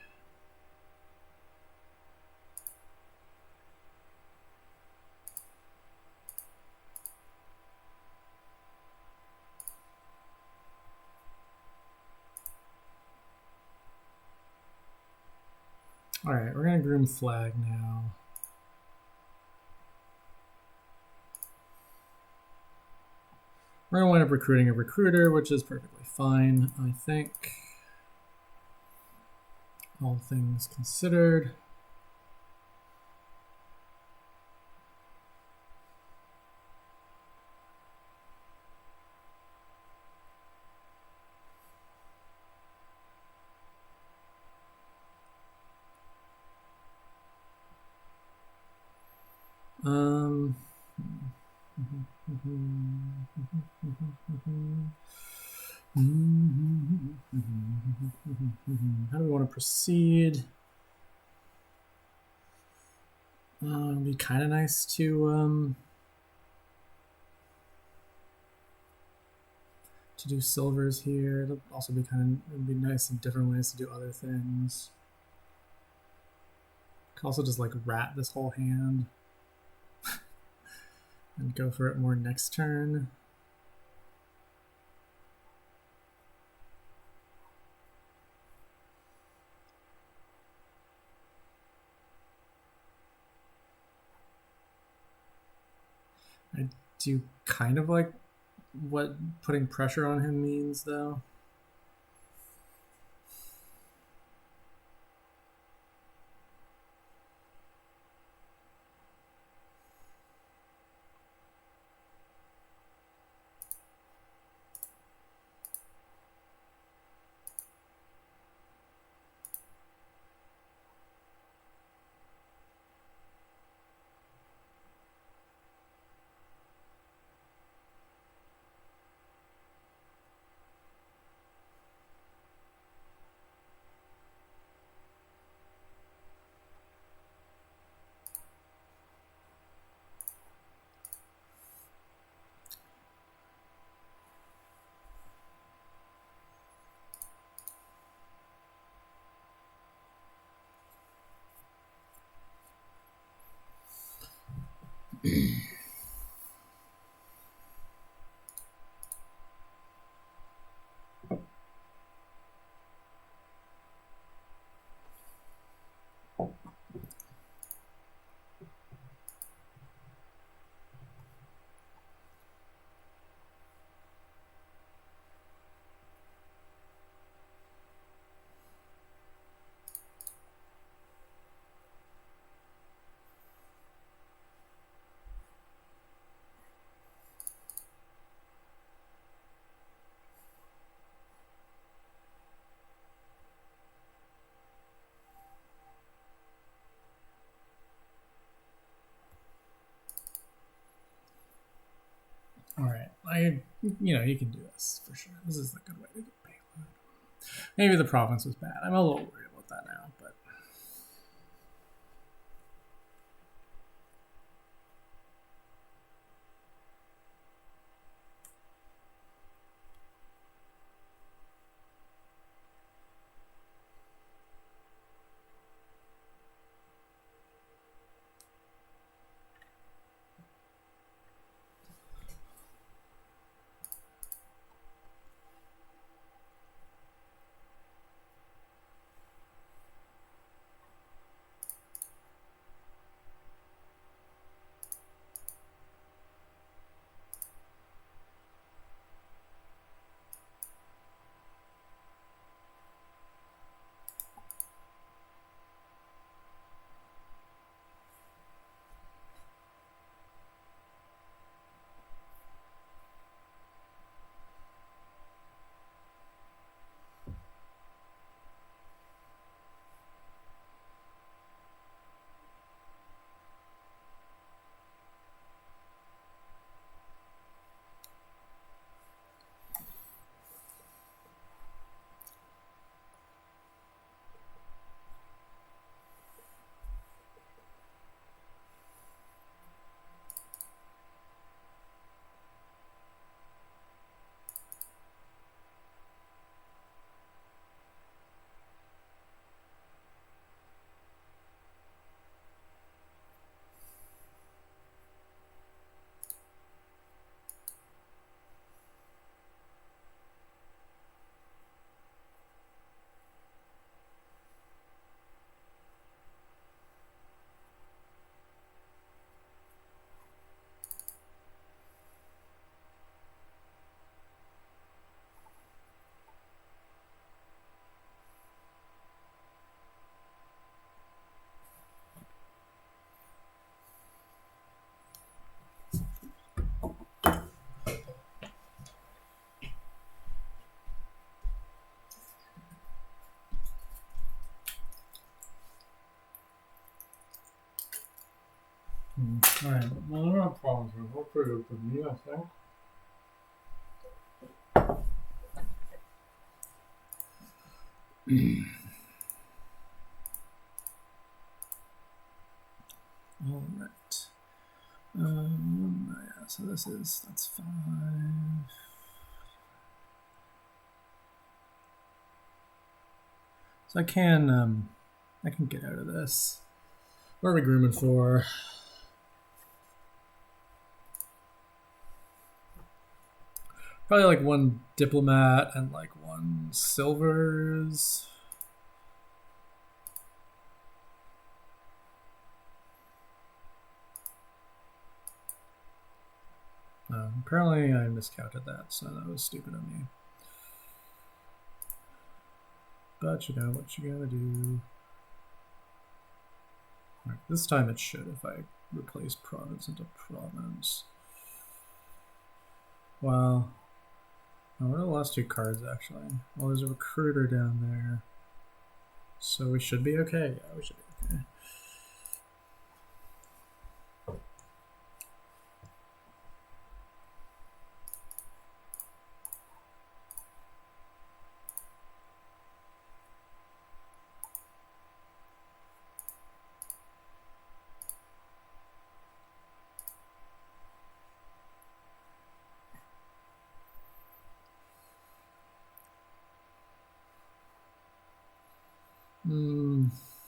Alright, we're going to groom flag now. We're going to wind up recruiting a recruiter, which is perfectly fine, I think. All things considered. How do we want to proceed? It'd be kind of nice to do silvers here. It'll also be it'd be nice in different ways to do other things. Could also just like rat this whole hand and go for it more next turn. I do kind of like what putting pressure on him means, though. All right, you can do this for sure. This is a good way to get payload. Maybe the province was bad. I'm a little worried about that now, but all right. Well, there are problems. We're pretty good for me, I think. All right. Yeah, so that's 5. So I can get out of this. What are we grooming for? Probably like 1 diplomat and like 1 silvers. Apparently I miscounted that, so that was stupid of me. But you know what you gotta do. Right, this time it should if I replace province into province. Well, what are the last 2 cards actually? Well, there's a recruiter down there. So we should be okay. Yeah, we should be okay.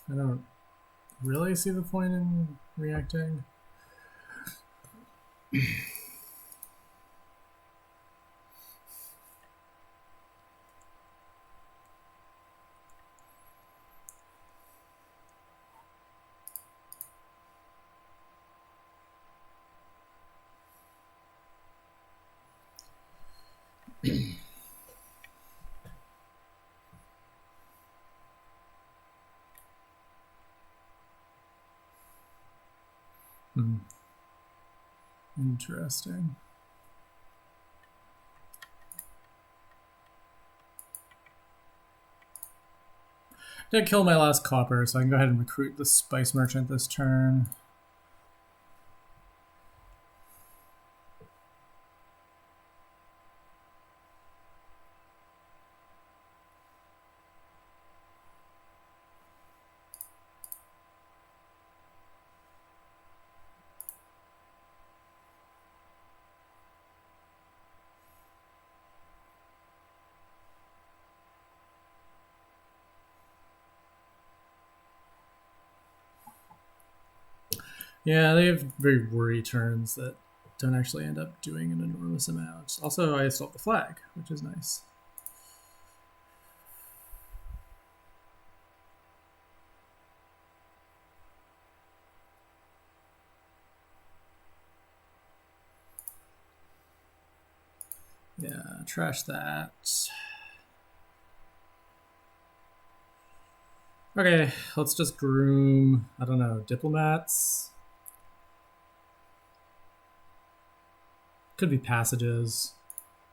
I don't really see the point in reacting. Interesting. Did kill my last copper, so I can go ahead and recruit the spice merchant this turn. Yeah, they have very worry turns that don't actually end up doing an enormous amount. Also, I stopped the flag, which is nice. Yeah, trash that. Okay, let's just groom, I don't know, diplomats. Could be passages.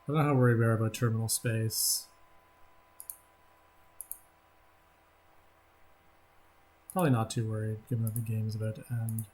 I don't know how worried we are about terminal space. Probably not too worried, given that the game's about to end.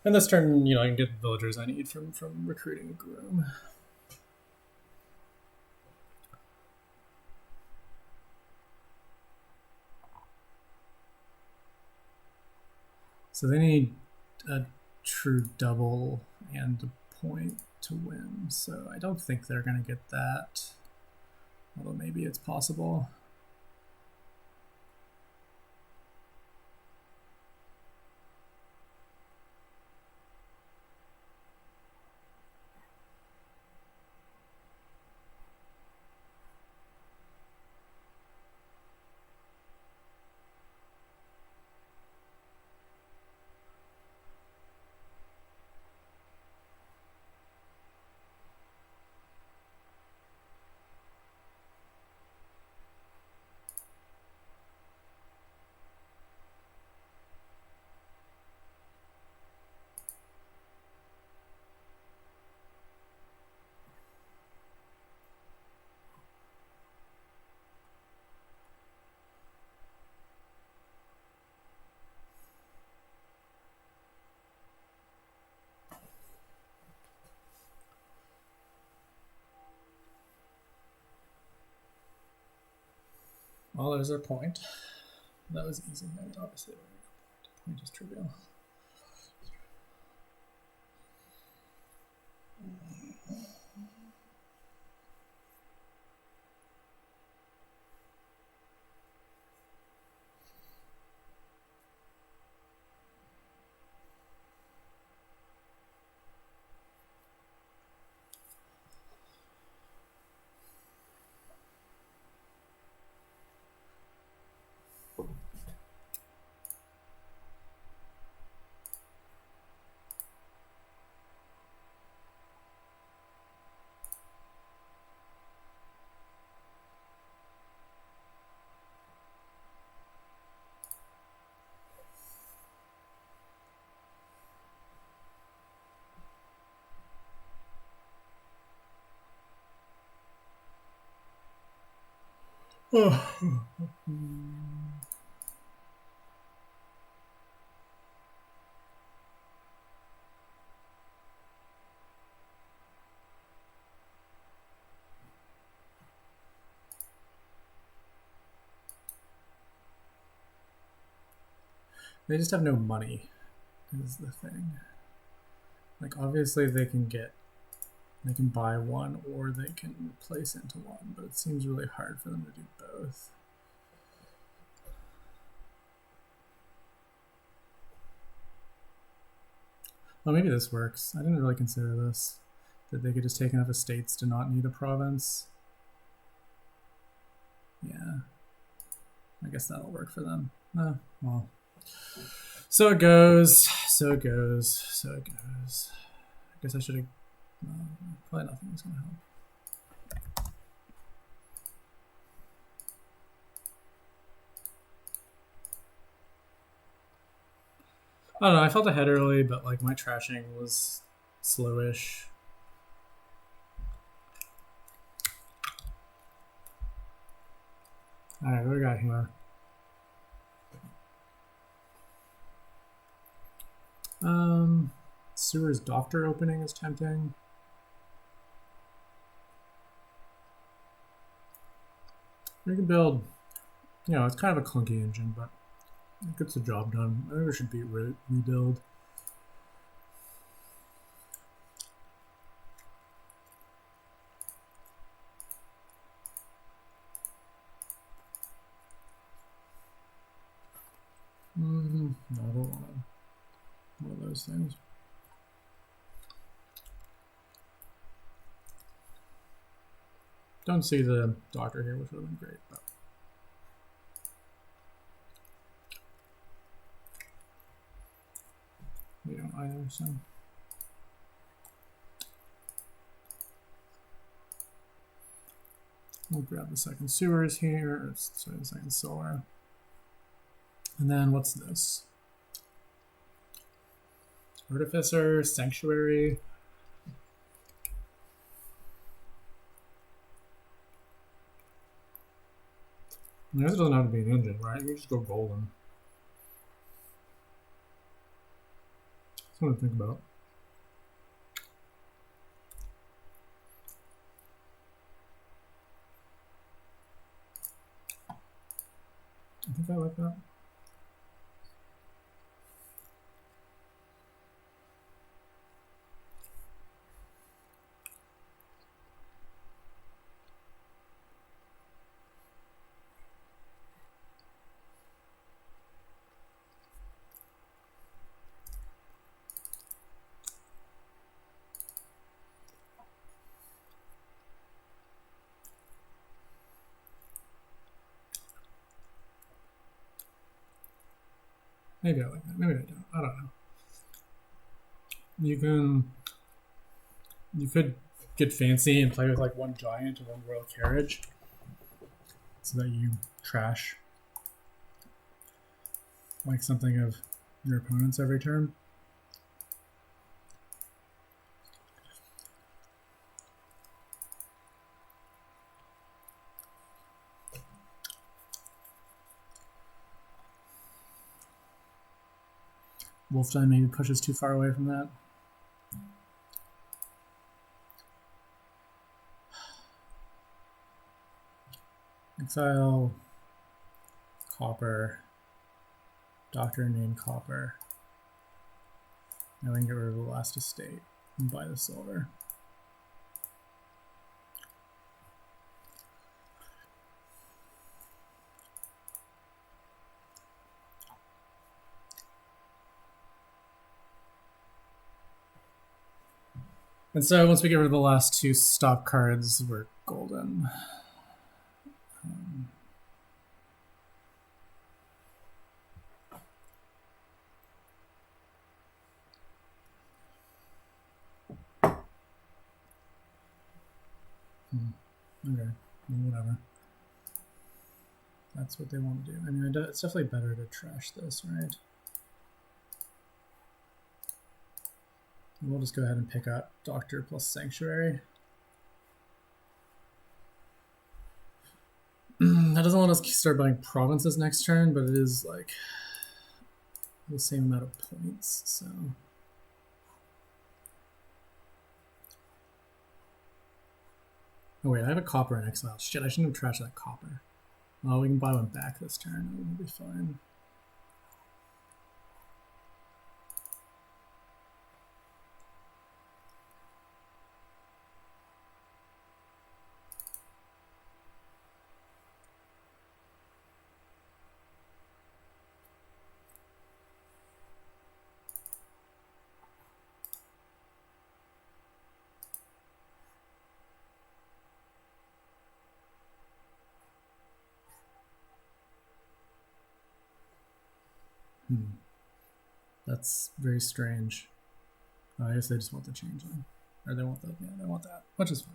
And this turn, you know, I can get the villagers I need from recruiting a groom. So they need a true double and a point to win. So I don't think they're going to get that. Although maybe it's possible. Well, there's our point. That was easy. I mean, obviously, the point is trivial. They just have no money, is the thing. Like, obviously they can buy one or they can replace into one, but it seems really hard for them to do both. Well, maybe this works. I didn't really consider this, that they could just take enough estates to not need a province. Yeah, I guess that'll work for them. Well, so it goes, so it goes, so it goes. I guess I should have, probably nothing was gonna help. I don't know, I felt ahead early, but like my trashing was slowish. Alright, what do we got here? Sewer's doctor opening is tempting. We can build, you know, it's kind of a clunky engine, but it gets the job done. I think we should rebuild. No, I don't want one of those things. Don't see the doctor here, which would have been great, but we don't either, so. We'll grab the second sewers here, sorry, the second solar. And then what's this? Artificer, Sanctuary. I guess it doesn't have to be an engine, right? You can just go golden. Something to think about. I think I like that. Maybe I like that. Maybe I don't. I don't know. You could get fancy and play with like one giant and one royal carriage, so that you trash like something of your opponents every turn. Wolfstein maybe pushes too far away from that. Exile, copper, doctor named Copper. Now we can get rid of the last estate and buy the silver. And so once we get rid of the last two stop cards, we're golden. Okay, whatever. That's what they want to do. I mean, it's definitely better to trash this, right? We'll just go ahead and pick up Doctor plus Sanctuary. That doesn't let us start buying provinces next turn, but it is like the same amount of points, so. Oh wait, I have a copper in exile. Shit, I shouldn't have trashed that copper. Well, we can buy one back this turn. It'll be fine. That's very strange. I guess they just want the changeling. Or they want that. Yeah, they want that, which is fine.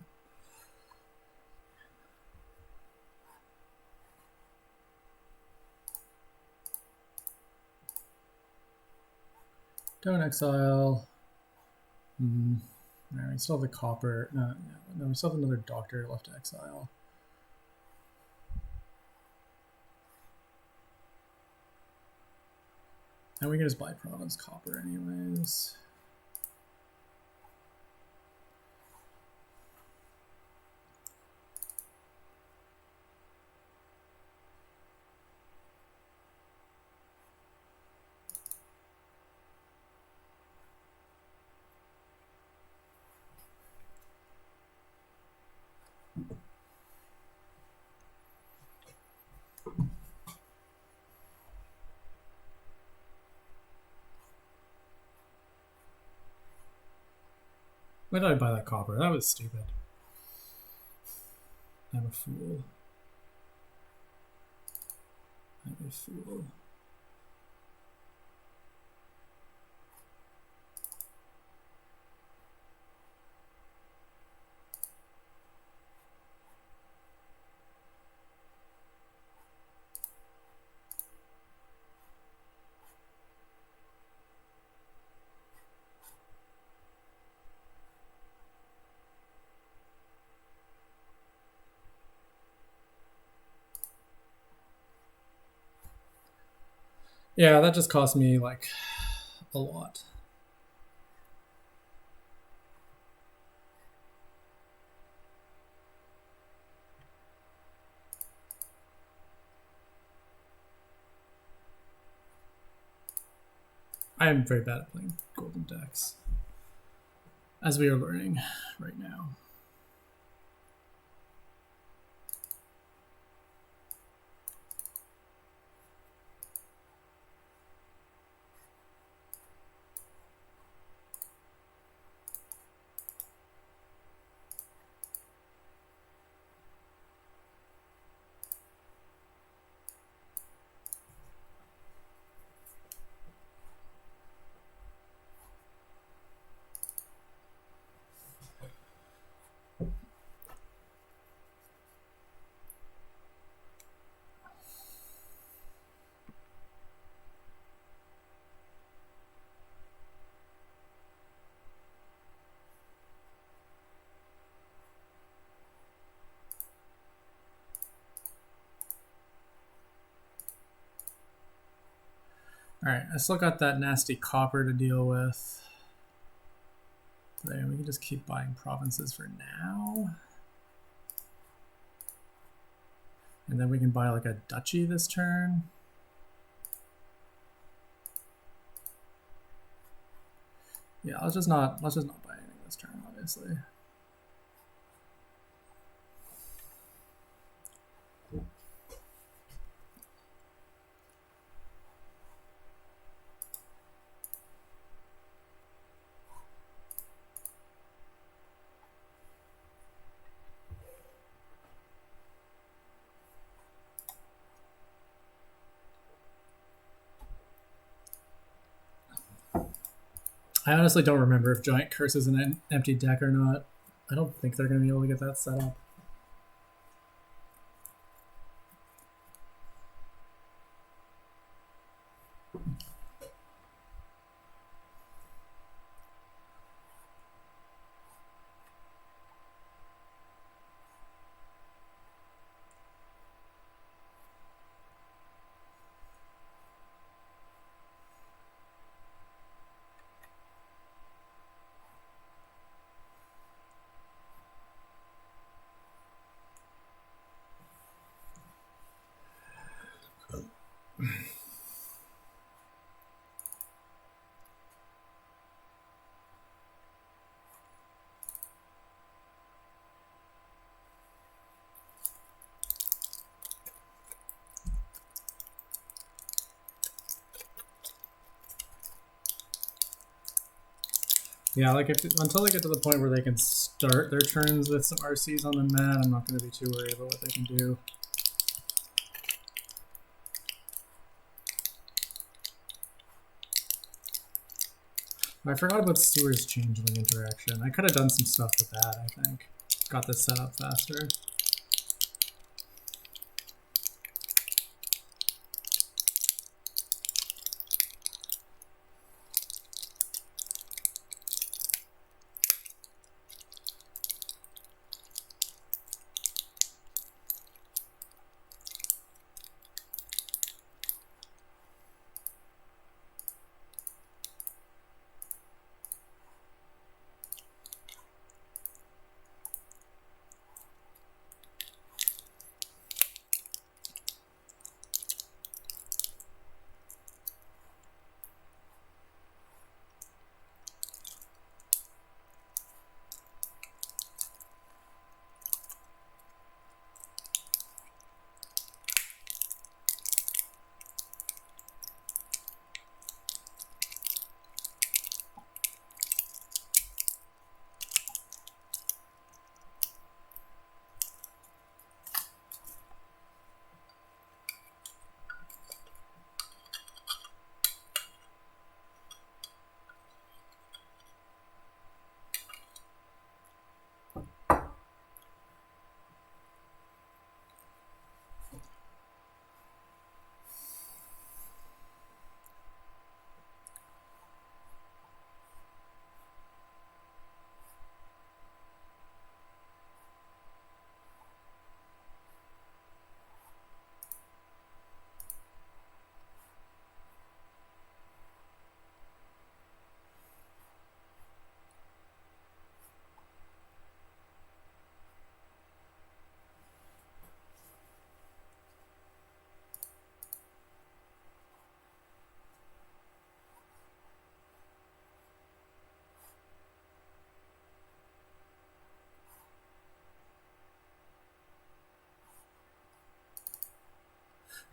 Don't exile. Alright, we still have the copper. No, we still have another doctor left to exile. And we can just buy province copper anyways. Why did I buy that copper? That was stupid. I'm a fool. I'm a fool. Yeah, that just cost me like a lot. I am very bad at playing golden decks, as we are learning right now. Alright, I still got that nasty copper to deal with. There, we can just keep buying provinces for now. And then we can buy like a duchy this turn. Yeah, let's just not buy anything this turn, obviously. I honestly don't remember if Giant Curse is an empty deck or not. I don't think they're going to be able to get that set up. Yeah, like until they get to the point where they can start their turns with some RCs on the mat, I'm not going to be too worried about what they can do. I forgot about Sewer's changeling interaction. I could have done some stuff with that, I think. Got this set up faster.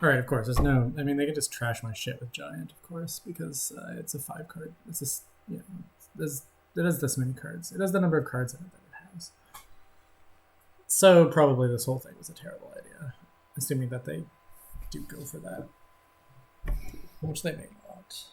Alright, of course, there's no... I mean, they can just trash my shit with Giant, of course, because it's a 5 card. It's just, you know, it has this many cards. It has the number of cards in it that it has. So probably this whole thing was a terrible idea, assuming that they do go for that, which they may not.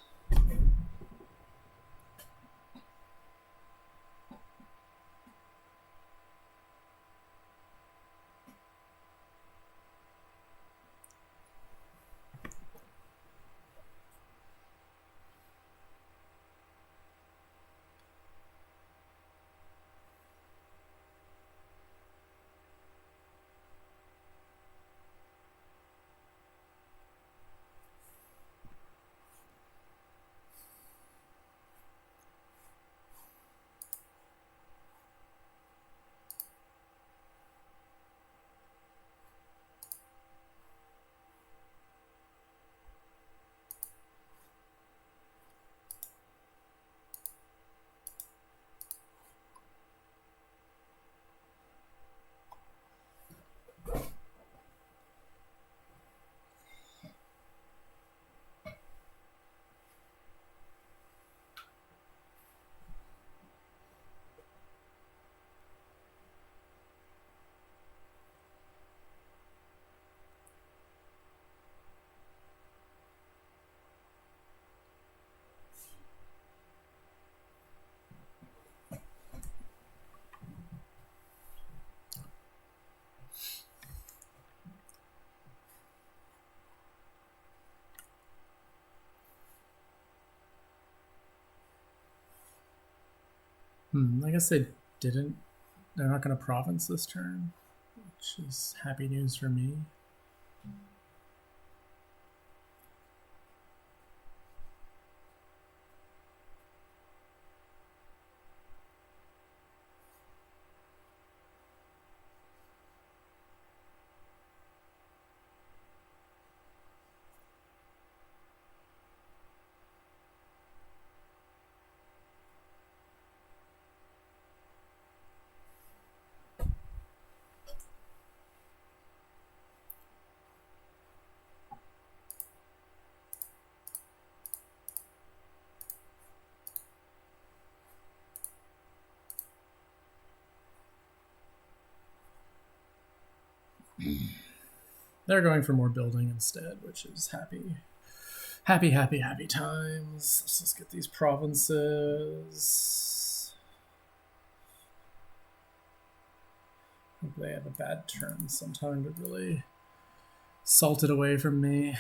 I guess they didn't. They're not going to province this turn, which is happy news for me. They're going for more building instead, which is happy Happy, happy, happy times. Let's just get these provinces. Hope they have a bad turn sometime to really salt it away from me.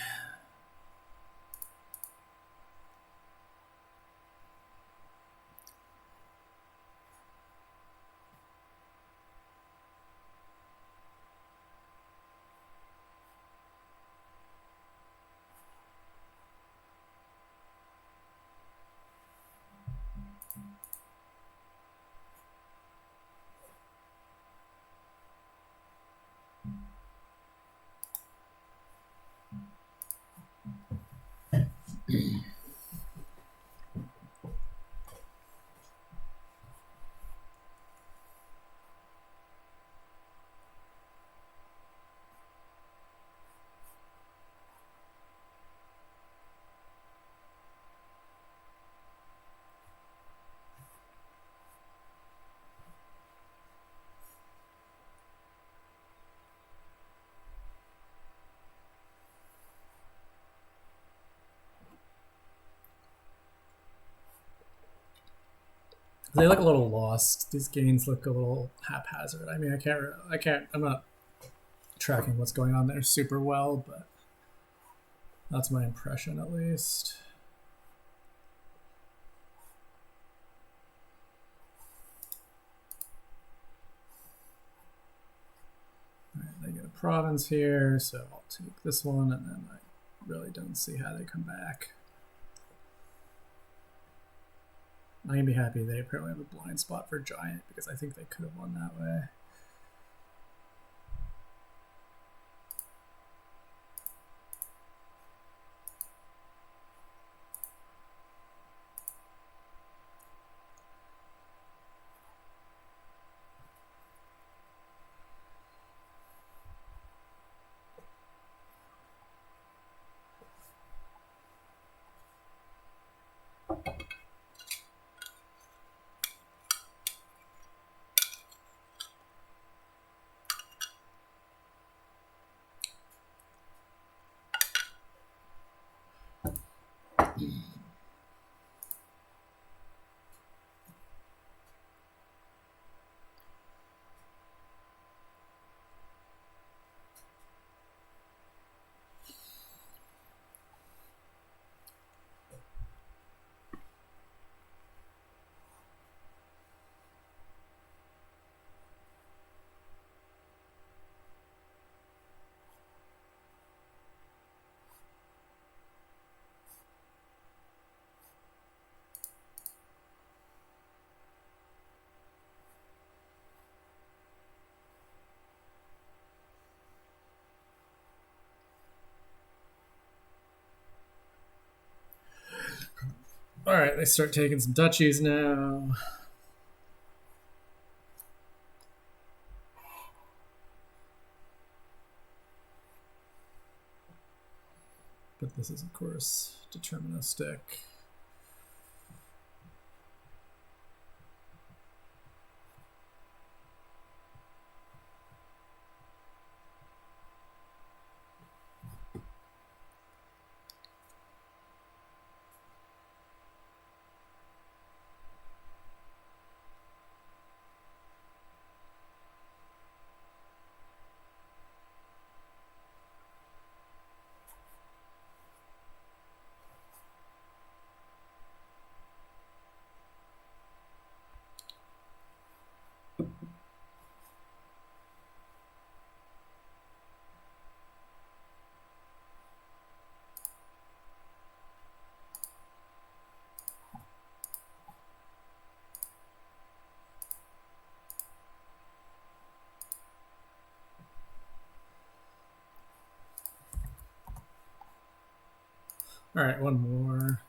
They look a little lost. These gains look a little haphazard. I mean, I'm not tracking what's going on there super well, but that's my impression at least. All right, they get a province here, so I'll take this one, and then I really don't see how they come back. I'm gonna be happy they apparently have a blind spot for giant because I think they could have won that way. All right, they start taking some duchies now. But this is, of course, deterministic. All right, one more.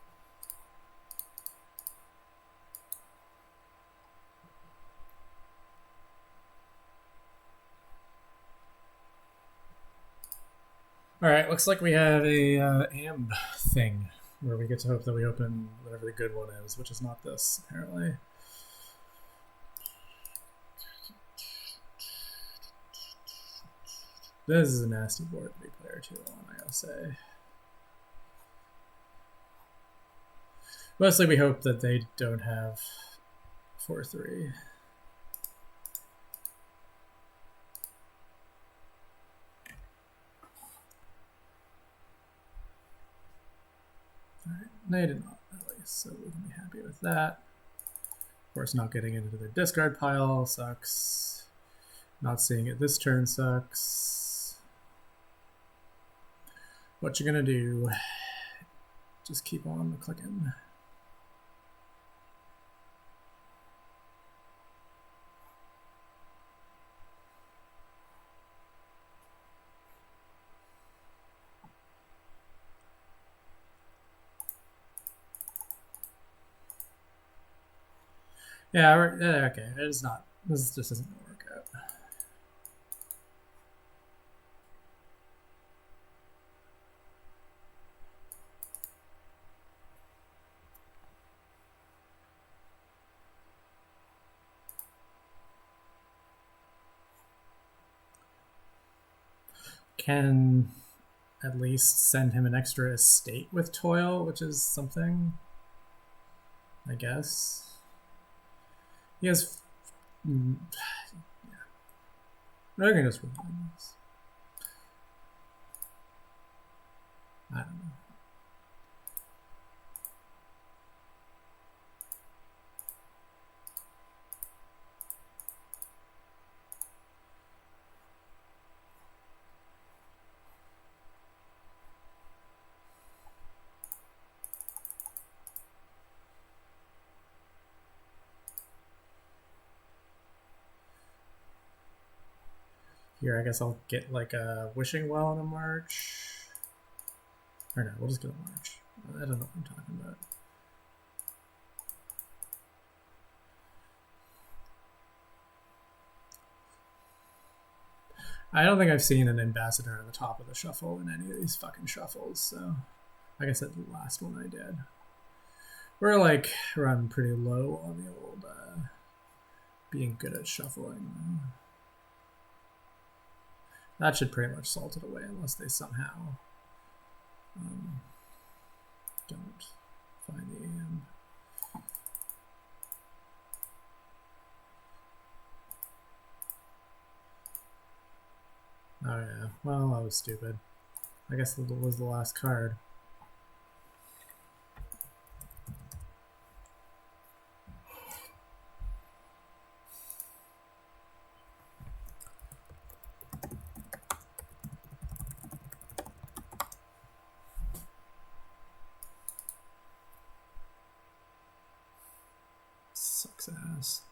All right, looks like we have a AMB thing where we get to hope that we open whatever the good one is, which is not this, apparently. This is a nasty board to be player 2 on, I gotta say. Mostly we hope that they don't have 4-3. Alright, they did not, at least, so we can be happy with that. Of course, not getting into their discard pile sucks. Not seeing it this turn sucks. What you gonna do? Just keep on clicking. Yeah, okay. It's not. This just isn't gonna work out. Can at least send him an extra estate with toil, which is something, I guess. He has. Yeah. We're gonna just rewind this. I don't know. Here, I guess I'll get like a wishing well in a march. Or no, we'll just get a march. I don't know what I'm talking about. I don't think I've seen an ambassador at the top of the shuffle in any of these fucking shuffles, so like I said, the last one I did. We're like running pretty low on the old being good at shuffling. That should pretty much salt it away unless they somehow don't find the AM. Oh yeah, well, that was stupid. I guess that was the last card. Sucks ass.